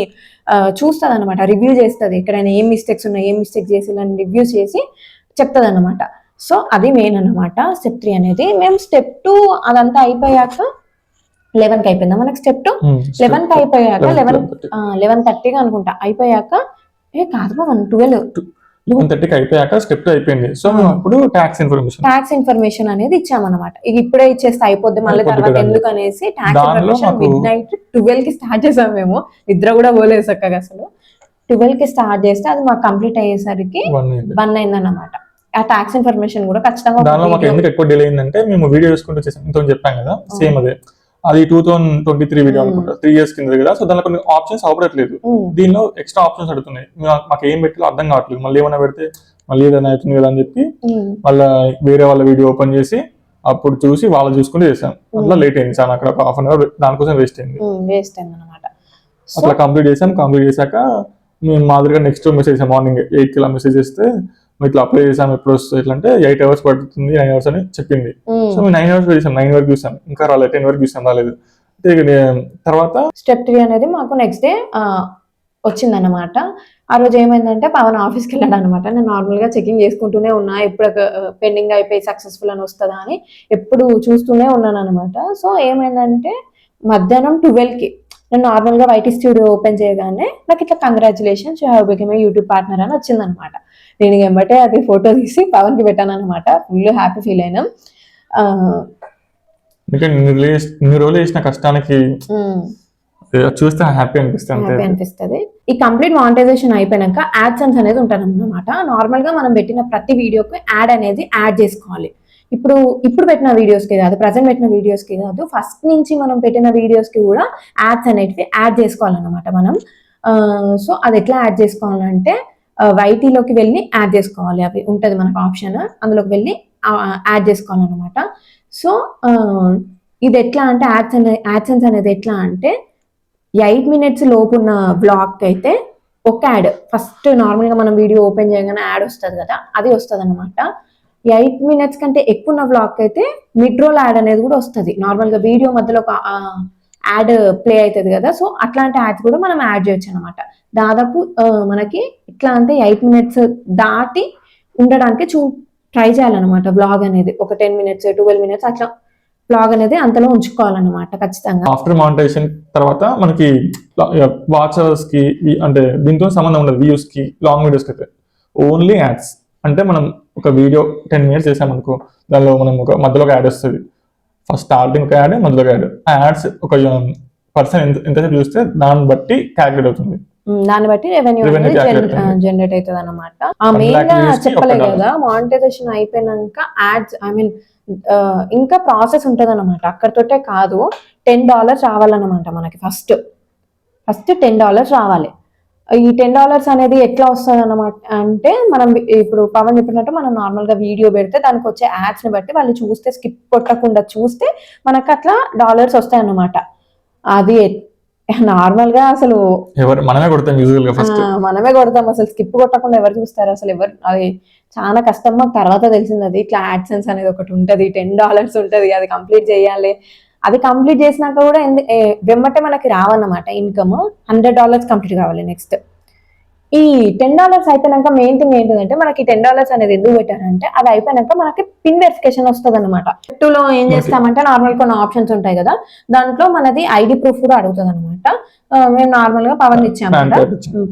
Speaker 1: చూస్తుంది అనమాట, రివ్యూ చేస్తుంది. ఎక్కడైనా ఏం మిస్టేక్స్ ఉన్నాయి, ఏం మిస్టేక్ చేసి రివ్యూ చేసి చెప్తుంది అనమాట. సో అది మెయిన్ అనమాట స్టెప్ 3 అనేది. మేము స్టెప్ 2 అదంతా అయిపోయాక 11కి అయిపోయిందా మనకి స్టెప్ 2? 11కి అయిపోయాక 11:30 అనుకుంటా అయిపోయాక కాదు
Speaker 2: 11:30కి అయిపోయాక స్టెప్ 2 అయిపోయింది. సో మేము అప్పుడు ట్యాక్స్
Speaker 1: ఇన్ఫర్మేషన్ అనేది ఇచ్చామన్నమాట. ఇప్పుడే ఇచ్చేస్తే అయిపోద్ది, మళ్ళీ తర్వాత ఎందుకు అనేసి ట్యాక్స్ ఇన్ఫర్మేషన్ మిడ్ నైట్ 12కి స్టార్ట్ చేసాం. మేము నిద్ర కూడా పోలేదు చక్కగా. అసలు 12కి స్టార్ట్ చేస్తే అది మాకు కంప్లీట్ అయ్యేసరికి 1 అయిందన్నమాట. ఆ ట్యాక్స్ ఇన్ఫర్మేషన్ కూడా ఖచ్చితంగా.
Speaker 2: దానిలో మాకు ఎందుకు ఎక్కువ డిలే అయిందంటే మేము వీడియో చూసుకుంటూ చేసాం, ఇంత చెప్పాం కదా, సేమ్ అదే. అది 2023 వీడియో అనుకుంటా, 3 years కింద కదా. సో దానిలో కొన్ని ఆప్షన్స్ అవపడట్లేదు, దీనిలో ఎక్స్ట్రా ఆప్షన్స్ అడుగుతున్నాయి. మాకు ఏం పెట్టాలో అర్థం కావట్లేదు, మళ్ళీ ఏమైనా పెడితే మళ్ళీ ఏదైనా అవుతుంది కదా అని చెప్పి వాళ్ళ వేరే వాళ్ళ వీడియో ఓపెన్ చేసి అప్పుడు చూసి వాళ్ళు చూసుకుంటూ చేసాం. అట్లా లేట్ అయింది చాలా, అక్కడ ఒక హాఫ్ అన్ అవర్ దానికోసం వేస్ట్ అయింది అనమాట. అట్లా కంప్లీట్ చేశాక మేము మాదిరిగా నెక్స్ట్ మెసేజ్ మార్నింగ్ 8కి ఇలా మెసేజ్ చేస్తే ఇట్లా అప్లై చేసాం, ఎప్పుడు వస్తుంది ఇట్లా అంటే 8 hours పడుతుంది, 9 hours అని చెప్పింది. సో మేము 9 hours చేసాం, 9 వరకు చూసాం, ఇంకా రాలేదు, 10 వరకు చూసాం, రాలేదు. తర్వాత
Speaker 1: స్టెప్ 3 అనేది మాకు నెక్స్ట్ డే వచ్చిందన్నమాట. ఆ రోజు ఏమైందంటే పవన్ ఆఫీస్కి వెళ్ళాడు అనమాట. నేను నార్మల్ గా చెకింగ్ చేసుకుంటూనే ఉన్నా, ఎప్పుడు పెండింగ్ అయిపోయి సక్సెస్ఫుల్ అని వస్తుందా అని ఎప్పుడు చూస్తూనే ఉన్నాను అనమాట. సో ఏమైందంటే మధ్యాహ్నం 12కి నేను నార్మల్ గా వైటీ స్టూడియో ఓపెన్ చేయగానే నాకు ఇట్లా congratulations you have become a YouTube partner అని వచ్చిందనమాట. నేను వెంబటే అది ఫోటో తీసి పవన్ కి పెట్టాను అనమాట. ఫుల్ హ్యాపీ ఫీల్ అయినాం.
Speaker 2: ఇన్ని రోజులు చేసిన కష్టానికి చూస్తే హ్యాపీ అనిపిస్తుంది అంతే.
Speaker 1: హ్యాపీ అనిపిస్తుంది. ఈ కంప్లీట్ మానిటైజేషన్ అయిపోయాక యాడ్సెన్స్ అనేది ఉంటుంది అన్నమాట. నార్మల్ గా మనం పెట్టిన ప్రతి వీడియోకి యాడ్ అనేది యాడ్ చేసుకోవాలి. ఇప్పుడు పెట్టిన వీడియోస్ కి కాదు, ప్రజెంట్ పెట్టిన వీడియోస్ కి కాదు, ఫస్ట్ నుంచి మనం పెట్టిన వీడియోస్ కి కూడా యాడ్స్ అనేటివి యాడ్ చేసుకోవాలన్నమాట మనం. సో అది ఎట్లా యాడ్ చేసుకోవాలంటే వైటీలోకి వెళ్ళి యాడ్ చేసుకోవాలి. అవి ఉంటుంది మనకు ఆప్షన్, అందులోకి వెళ్ళి యాడ్ చేసుకోవాలన్నమాట. సో ఇది ఎట్లా అంటే యాడ్సెన్స్ అనేది ఎట్లా అంటే 8 minutes లోపు ఉన్న బ్లాగ్ అయితే ఒక యాడ్ ఫస్ట్ నార్మల్గా మనం వీడియో ఓపెన్ చేయగానే యాడ్ వస్తుంది కదా, అది వస్తుంది అనమాట. 8 minutes కంటే ఎక్కువ ఉన్న బ్లాగ్ అయితే మిడ్ రోల్ యాడ్ అనేది కూడా వస్తుంది. నార్మల్గా వీడియో మధ్యలో ఒక యాడ్ ప్లే అవుతుంది కదా, సో అట్లాంటి యాడ్స్ కూడా మనం యాడ్ చేయొచ్చు అనమాట. దాదాపు మనకి ఎట్లా అంటే 8 minutes దాటి ఉండడానికి ట్రై చేయాలన్నమాట. బ్లాగ్ అనేది ఒక 10 minutes 12 minutes అట్లా బ్లాగ్ అనేది అంతలో ఉంచుకోవాలన్నమాట ఖచ్చితంగా.
Speaker 2: ఆఫ్టర్ మానిటైజేషన్ తర్వాత మనకి వాచర్స్ కి అంటే దీంతో సంబంధం ఉండదు. వ్యూస్ కి, లాంగ్ వీడియోస్ కి అయితే ఓన్లీ యాడ్స్. అంటే మనం ఒక వీడియో 10 minutes చేసామనుకో, దానిలో మనం ఒక మధ్యలో ఒక యాడ్ వస్తుంది. ఫస్ట్ స్టార్టింగ్ ఒక యాడ్, మధ్యలో ఒక యాడ్. ఆ యాడ్స్ ఒక పర్సన్ ఎంతసేపు చూస్తే దాన్ని బట్టి క్యాలిక్యులేట్ అవుతుంది.
Speaker 1: దాన్ని బట్టి రెవెన్యూ జనరేట్ అవుతుంది అనమాట. మెయిన్ గా చెప్పలే కదా, మానిటైజేషన్ అయిపోయినాక యాడ్స్ ఇంకా ప్రాసెస్ ఉంటుంది అనమాట. అక్కడితోటే కాదు, $10 రావాలన్నమాట మనకి. ఫస్ట్ $10 రావాలి. ఈ $10 అనేది ఎట్లా వస్తుంది అన్నమాట అంటే, మనం ఇప్పుడు పవన్ చెప్పినట్టు మనం నార్మల్ గా వీడియో పెడితే దానికి వచ్చే యాడ్స్ ని బట్టి వాళ్ళు చూస్తే, స్కిప్ కొట్టకుండా చూస్తే మనకు అట్లా డాలర్స్ వస్తాయి అన్నమాట. అది నార్మల్ గా అసలు
Speaker 2: మనమే
Speaker 1: కొడతాం అసలు స్కిప్ కొట్టకుండా ఎవరు చూస్తారు అసలు? ఎవరు? అది చాలా కష్టం. మాకు తర్వాత తెలిసింది అది ఇట్లా యాడ్సెన్స్ అనేది ఒకటి ఉంటది, $10 ఉంటది, అది కంప్లీట్ చేయాలి. అది కంప్లీట్ చేసినాక కూడా వెంబటే మనకి రావన్నమాట ఇన్కమ్. $100 కంప్లీట్ కావాలి. నెక్స్ట్ ఈ $10 అయిపోయినాక మెయిన్ థింగ్ ఏంటంటే, మనకి $10 అనేది ఎందుకు పెట్టారంటే, అది అయిపోయినాక మనకి పిన్ వెరిఫికేషన్ వస్తుంది అనమాట. లో ఏం చేస్తామంటే నార్మల్ కొన్ని ఆప్షన్స్ ఉంటాయి కదా, దాంట్లో మనది ఐడి ప్రూఫ్ కూడా అడుగుతుంది అనమాట. మేము నార్మల్ గా పవన్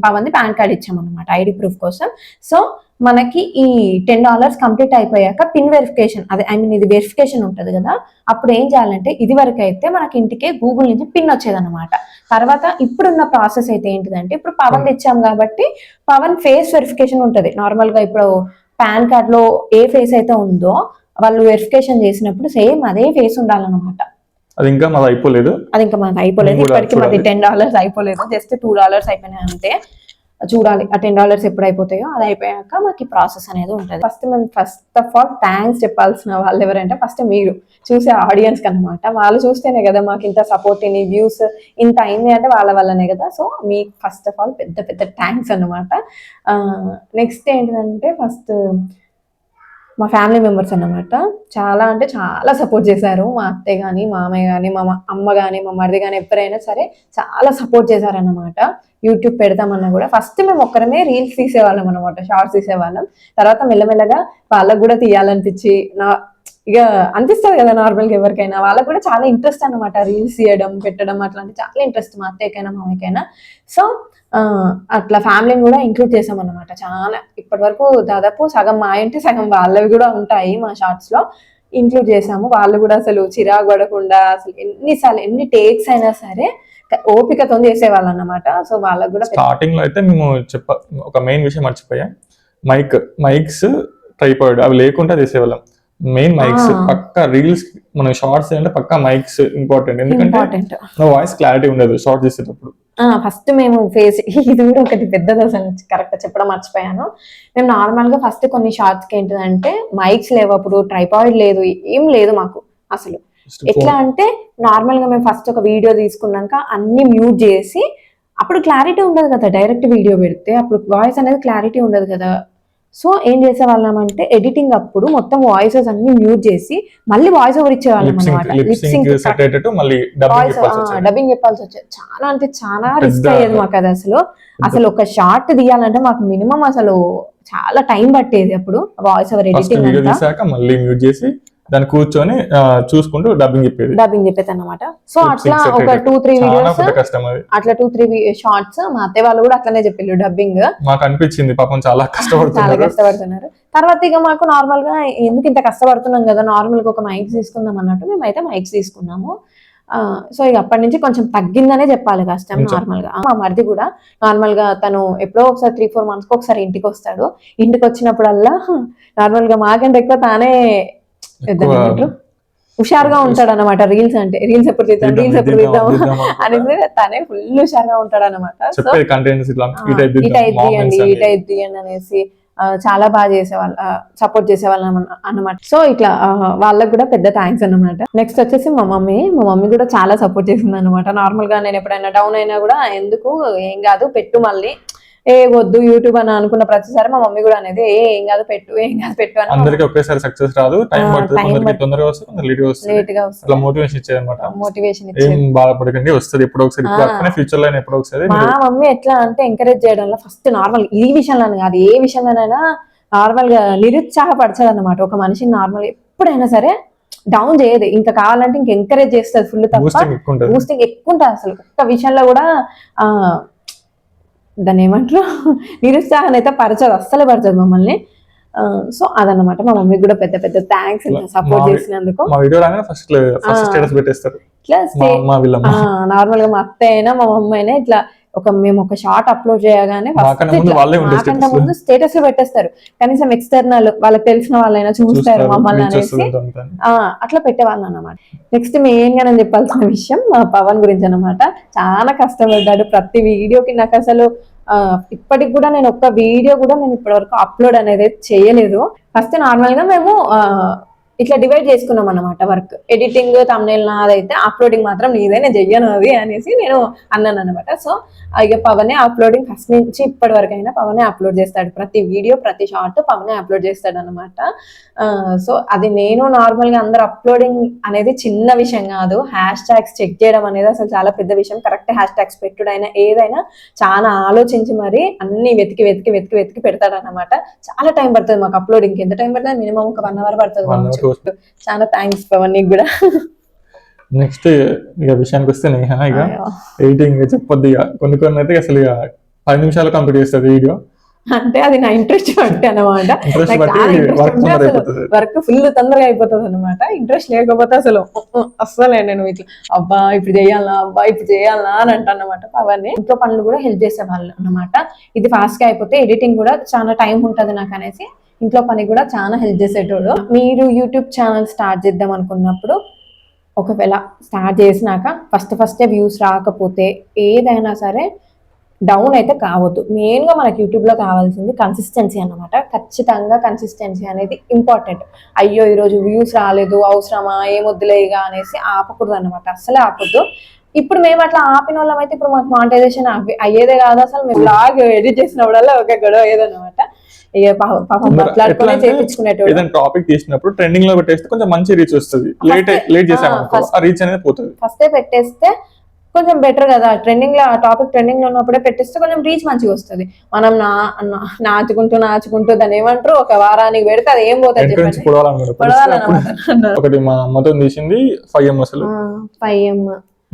Speaker 1: పవన్ది పాన్ కార్డ్ ఇచ్చామన్నమాట ఐడి ప్రూఫ్ కోసం. సో మనకి ఈ $10 కంప్లీట్ అయిపోయాక పిన్ వెరిఫికేషన్, అదే ఇది వెరిఫికేషన్ ఉంటుంది కదా, అప్పుడు ఏం చేయాలంటే, ఇది వరకు అయితే మనకి ఇంటికే గూగుల్ నుంచి పిన్ వచ్చేది అనమాట. తర్వాత ఇప్పుడున్న ప్రాసెస్ అయితే ఏంటిదంటే, ఇప్పుడు పవన్ ఇచ్చాం కాబట్టి పవన్ ఫేస్ వెరిఫికేషన్ ఉంటుంది. నార్మల్ గా ఇప్పుడు పాన్ కార్డ్ లో ఏ ఫేస్ అయితే ఉందో వాళ్ళు వెరిఫికేషన్ చేసినప్పుడు సేమ్ అదే ఫేస్ ఉండాలన్నమాట.
Speaker 2: అది ఇంకా మాది అయిపోలేదు.
Speaker 1: ఇప్పటికి మాది $10 అయిపోలేదు, జస్ట్ $2 అయిపోయినాయి అంతే. చూడాలి ఆ $10 ఎప్పుడు అయిపోతాయో. అది అయిపోయాక మాకు ఈ ప్రాసెస్ అనేది ఉంటుంది. ఫస్ట్ ఆఫ్ ఆల్ థ్యాంక్స్ చెప్పాల్సిన వాళ్ళు ఎవరంటే, ఫస్ట్ మీరు చూసే ఆడియన్స్ అనమాట. వాళ్ళు చూస్తేనే కదా మాకు ఇంత సపోర్ట్, ఇన్ని వ్యూస్ ఇంత అయింది అంటే వాళ్ళ వల్లనే కదా. సో మీకు ఫస్ట్ ఆఫ్ ఆల్ పెద్ద పెద్ద థ్యాంక్స్ అనమాట. నెక్స్ట్ ఏంటంటే, ఫస్ట్ మా ఫ్యామిలీ మెంబర్స్ అన్నమాట. చాలా అంటే చాలా సపోర్ట్ చేశారు. మా అత్తయ్య కానీ, మామయ్య కానీ, మా అమ్మ కానీ, మా మరిది కానీ, ఎవరైనా సరే చాలా సపోర్ట్ చేశారన్నమాట. యూట్యూబ్ పెడతామన్నా కూడా ఫస్ట్ మేము ఒక్కరమే రీల్స్ తీసేవాళ్ళం అనమాట, షార్ట్స్ తీసేవాళ్ళం. తర్వాత మెల్లమెల్లగా వాళ్ళకు కూడా తీయాలనిపించి, ఇక అనిపిస్తుంది కదా నార్మల్గా ఎవరికైనా, వాళ్ళకు కూడా చాలా ఇంట్రెస్ట్ అనమాట రీల్స్ తీయడం, పెట్టడం అట్లాంటి చాలా ఇంట్రెస్ట్ మా అత్తయ్యకైనా మామయ్యకైనా. సో అట్లా ఫ్యామిలీని కూడా ఇంక్లూడ్ చేసాం అనమాట. చాలా ఇప్పటి వరకు దాదాపు సగం మా ఇంటి సగం వాళ్ళవి కూడా ఉంటాయి మా షార్ట్స్ లో ఇంక్లూడ్ చేసాము. వాళ్ళు కూడా అసలు చిరాకు పడకుండా, అసలు ఎన్ని టేక్స్ అయినా సరే ఓపికతో చేసేవాళ్ళు అన్నమాట. సో వాళ్ళకు కూడా
Speaker 2: స్టార్టింగ్ లో అయితే మేము ఒక మెయిన్ విషయం మర్చిపోయాం, మైక్స్ ట్రైపాడ్ అవి లేకుండా చేసేవాళ్ళం. మెయిన్ మైక్స్ పక్కా, రీల్స్ మన షార్ట్స్ అంటే పక్కా మైక్స్ ఇంపార్టెంట్. ఎందుకంటే వాయిస్ క్లారిటీ ఉండదు షార్ట్ చేసేటప్పుడు.
Speaker 1: ఫస్ట్ మేము ఇది కూడా ఒకటి పెద్దది, అసలు కరెక్ట్ చెప్పడం మర్చిపోయాను. మేము నార్మల్ గా ఫస్ట్ కొన్ని షార్ట్స్ కి ఏంటంటే మైక్స్ లేవు, అప్పుడు ట్రైపాడ్ లేదు, ఏం లేదు మాకు అసలు. ఎట్లా అంటే నార్మల్ గా మేము ఫస్ట్ ఒక వీడియో తీసుకున్నాక అన్ని మ్యూట్ చేసి, అప్పుడు క్లారిటీ ఉండదు కదా, డైరెక్ట్ వీడియో పెడితే అప్పుడు వాయిస్ అనేది క్లారిటీ ఉండదు కదా. సో ఏం చేసేవాళ్ళం అంటే, ఎడిటింగ్ అప్పుడు మొత్తం వాయిసెస్ అన్ని మ్యూట్ చేసి మళ్ళీ వాయిస్ ఓవర్ ఇచ్చేవాళ్ళం అనమాట. డబ్బింగ్ చెప్పాల్సి వచ్చేది. చాలా అంటే చాలా రిస్క్ అయ్యేది మాకు అది. అసలు ఒక షార్ట్ తీయాలంటే మాకు మినిమం అసలు చాలా టైం పట్టేది అప్పుడు వాయిస్ ఓవర్ ఎడిటింగ్
Speaker 2: అంతా. మళ్ళీ మ్యూట్ చేసి దాన్ని కూర్చొని చూసుకుంటూ డబ్బింగ్ చెప్పేది
Speaker 1: అన్నమాట. సో అట్లా ఒక 2-3 వీడియోస్, అట్లా 2-3 షార్ట్స్ మా అత్తయ్య వాళ్ళు కూడా అట్లనే చెప్పారు డబ్బింగ్.
Speaker 2: మాకు అనిపించింది పాపం చాలా
Speaker 1: కష్టపడుతున్నారు. తర్వాత ఇక మాకు నార్మల్ గా ఎందుకు ఇంత కష్టపడుతున్నాం కదా, నార్మల్ గా ఒక మైక్స్ తీసుకుందాం అన్నట్టు మేమైతే మైక్స్ తీసుకున్నాము. సో ఇక అప్పటి నుంచి కొంచెం తగ్గిందనే చెప్పాలి కష్టం నార్మల్ గా. మా మరిది కూడా నార్మల్ గా తను ఎప్పుడో ఒకసారి 3-4 months ఒకసారి ఇంటికి వస్తాడు. ఇంటికి వచ్చినప్పుడల్లా నార్మల్ గా మాకంటే ఎక్కువ తానే హుషారుగా ఉంటాడు అనమాట. రీల్స్ ఎప్పుడు తీద్దాం అనేది తనే ఫుల్ హుషారుగా ఉంటాడు అనమాట. సో ఈ టైప్ తీయండి అనేసి చాలా బాగా చేసేవాళ్ళు, సపోర్ట్ చేసేవాళ్ళు అన్నమాట. సో ఇట్లా వాళ్ళకి కూడా పెద్ద థ్యాంక్స్ అన్నమాట. నెక్స్ట్ వచ్చేసి మా మమ్మీ కూడా చాలా సపోర్ట్ చేసింది అనమాట. నార్మల్ గా నేను ఎప్పుడైనా డౌన్ అయినా కూడా ఎందుకు ఏం కాదు పెట్టు, మళ్ళీ వద్దు యూట్యూబ్ అని అనుకున్న ప్రతిసారి మా మమ్మీ కూడా అనేది ఏం కాదు పెట్టు అని.
Speaker 2: అందరికి ఒకేసారి సక్సెస్ రాదు, టైం పడుతుంది, కొందరికి తొందరగా వస్తుంది, కొందరికి లేట్ గా వస్తుంది. అట్లా మోటివేషన్ ఇచ్చేది అనమాట. ఏం బాధపడకండి, వస్తుంది ఎప్పుడో ఒకసారి, ఫ్యూచర్ లో ఎప్పుడో ఒకసారి.
Speaker 1: మా మమ్మీ ఎట్లా అంటే ఎంకరేజ్ చేయడంలో ఫస్ట్ నార్మల్ ఈ విషయంలో కాదు, ఏ విషయంలోనైనా నార్మల్ గా నిరుత్సాహపరచదు అనమాట. ఒక మనిషిని నార్మల్ ఎప్పుడైనా సరే డౌన్ చేయదు, ఇంకా కావాలంటే ఇంకా ఎంకరేజ్ చేస్తుంది ఫుల్ తప్ప. బూస్టింగ్ ఎక్కువ ఉంటుంది అసలు. ఒక్క విషయంలో కూడా దాన్ని ఏమంటారు, నిరుత్సాహం అయితే పరచదు, అస్సలు పరచదు మమ్మల్ని. సో అదన్నమాట. మా మమ్మీకి కూడా పెద్ద పెద్ద థ్యాంక్స్ సపోర్ట్ చేసినందుకు. నార్మల్ గా మా అత్తయ్య అయినా మా మమ్మీ అయినా ఇట్లా మేము ఒక షార్ట్ అప్లోడ్ చేయగానే మాకంటే ముందు స్టేటస్ లో పెట్టేస్తారు. కనీసం ఎక్స్టర్నల్ వాళ్ళకి తెలిసిన వాళ్ళైనా చూస్తారు మమ్మల్ని అనేసి అట్లా పెట్టేవాళ్ళు అన్నమాట. నెక్స్ట్ మెయిన్ గా నేను చెప్పాల్సిన విషయం మా పవన్ గురించి అన్నమాట. చాలా కష్టపడ్డాడు ప్రతి వీడియోకి. నాకు అసలు ఇప్పటికి కూడా నేను ఒక్క వీడియో కూడా నేను ఇప్పటి వరకు అప్లోడ్ అనేది చేయలేదు. ఫస్ట్ నార్మల్ గా మేము ఇట్లా డివైడ్ చేసుకున్నాం అన్నమాట వర్క్. ఎడిటింగ్ తమ్నైల్ నాదైతే, అప్లోడింగ్ మాత్రం నీదే, నేను చెయ్యను అది అనేసి నేను అన్నాను అనమాట. సో ఇక పవనే అప్లోడింగ్ ఫస్ట్ నుంచి ఇప్పటి వరకు అయినా పవనే అప్లోడ్ చేస్తాడు. ప్రతి వీడియో ప్రతి షార్ట్ పవనే అప్లోడ్ చేస్తాడు అనమాట. సో అది నేను నార్మల్ గా అందరు అప్లోడింగ్ అనేది చిన్న విషయం కాదు. హ్యాష్ ట్యాగ్స్ చెక్ చేయడం అనేది అసలు చాలా పెద్ద విషయం. కరెక్ట్ హ్యాష్ ట్యాగ్స్ పెట్టుడైనా ఏదైనా చాలా ఆలోచించి మరి అన్ని వెతికి పెడతాడు అనమాట. చాలా టైం పడుతుంది మాకు అప్లోడింగ్. ఎంత టైం పడుతుంది? మినిమం ఒక 1 hour పడుతుంది. చాలా థ్యాంక్స్ పవన్ నీకు కూడా.
Speaker 2: నెక్స్ట్ ఇక విషయానికి వస్తే ఇక ఎడిటింగ్ చెప్పొద్దు. ఇక కొన్ని అయితే అసలు ఇక 10 నిమిషాలు కంప్లీట్ చేస్తుంది వీడియో. అంటే
Speaker 1: అది నా ఇంట్రెస్ట్ బట్టి అనమాట. వర్క్ ఫుల్ తొందరగా అయిపోతుంది అనమాట. ఇంట్రెస్ట్ లేకపోతే అస్సలే నేను ఇట్లా ఇప్పుడు చేయాలా అని అంటాను అనమాట. పవన్ ఇంట్లో పనులు కూడా హెల్ప్ చేసేవాళ్ళు అనమాట. ఇది ఫాస్ట్ గా అయిపోతే ఎడిటింగ్ కూడా చాలా టైం ఉంటది నాకు అనేసి ఇంట్లో పని కూడా చాలా హెల్ప్ చేసేటోడు. మీరు యూట్యూబ్ ఛానల్ స్టార్ట్ చేద్దాం అనుకున్నప్పుడు, ఒకవేళ స్టార్ట్ చేసినాక ఫస్ట్ వ్యూస్ రాకపోతే ఏదైనా సరే డౌన్ అయితే కావద్దు. మెయిన్గా మనకి యూట్యూబ్లో కావాల్సింది కన్సిస్టెన్సీ అన్నమాట. ఖచ్చితంగా కన్సిస్టెన్సీ అనేది ఇంపార్టెంట్. అయ్యో ఈరోజు వ్యూస్ రాలేదు, అవసరమా, ఏమొద్దులేగా అనేసి ఆపకూడదు అనమాట. అస్సలే ఆపొద్దు. ఇప్పుడు మేము అట్లా ఆపిన వాళ్ళం అయితే ఇప్పుడు మాకు మానిటైజేషన్ అయ్యేదే కాదు. అసలు మేము బ్లాగ్ ఎడిట్ చేసినప్పుడల్లా ఒక గొడవ అయ్యేదన్నమాట.
Speaker 2: టాపిక్ తీసినప్పుడు ట్రెండింగ్ లో పెట్టేస్తే కొంచెం మంచి రీచ్ వస్తుంది. లేట్ చేసామనుకో ఆ రీచ్ అనేది పోతుంది.
Speaker 1: ఫస్టే పెట్టేస్తే కొంచెం బెటర్ కదా. ట్రెండింగ్ లో టాపిక్ ట్రెండింగ్ లో ఉన్నప్పుడే పెట్టేస్తే కొంచెం రీచ్ మంచిగా వస్తుంది. మనం నాచుకుంటూ దాన్ని ఏమంటారు, ఒక వారానికి పెడితే అది ఏం పోతుంది.
Speaker 2: ఒకటి మా అమ్మతో తీసింది 5M. అసలు
Speaker 1: 5M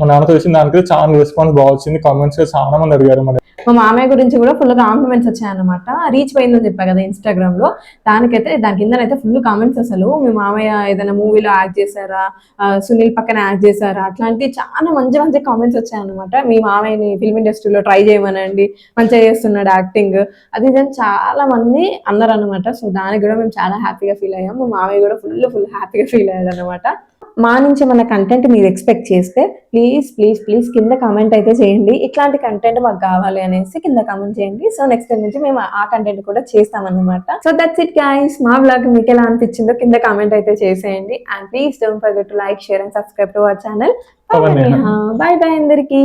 Speaker 2: మా నాన్నతో చేసిన దానికి చాలా రెస్పాన్స్ బాగా వచ్చింది. కామెంట్స్ చాలా మంది అడిగారు.
Speaker 1: మా మామయ్య గురించి కూడా ఫుల్ కాంప్లిమెంట్స్ వచ్చాయన్నమాట. రీచ్ పోయిందని చెప్పా కదా ఇన్స్టాగ్రామ్ లో. దాని కిందనైతే ఫుల్ కామెంట్స్. అసలు మీ మామయ్య ఏదైనా మూవీలో యాక్ట్ చేశారా, సునీల్ పక్కన యాక్ట్ చేశారా, అట్లాంటి చాలా మంచి కామెంట్స్ వచ్చాయన్నమాట. మీ మామయ్యని ఫిల్మ్ ఇండస్ట్రీలో ట్రై చేయమనండి, మంచిగా చేస్తున్నాడు యాక్టింగ్, అది ఇదని చాలా మంది అన్నారు అనమాట. సో దానికి కూడా మేము చాలా హ్యాపీగా ఫీల్ అయ్యాం. మా మామయ్య కూడా ఫుల్ హ్యాపీగా ఫీల్ అయ్యాడు అనమాట. మా నుంచి మన కంటెంట్ మీరు ఎక్స్పెక్ట్ చేస్తే ప్లీజ్ కింద కామెంట్ అయితే చేయండి. ఇట్లాంటి కంటెంట్ మాకు కావాలి అనేసి కింద కామెంట్ చేయండి. సో నెక్స్ట్ టైం నుంచి మేము ఆ కంటెంట్ కూడా చేస్తామన్నమాట. So that's it guys. మా బ్లాగ్ మీకు ఎలా అనిపించిందో కింద కామెంట్ అయితే చేసేయండి. And please don't forget to like, share and subscribe to our channel. By అందరికి.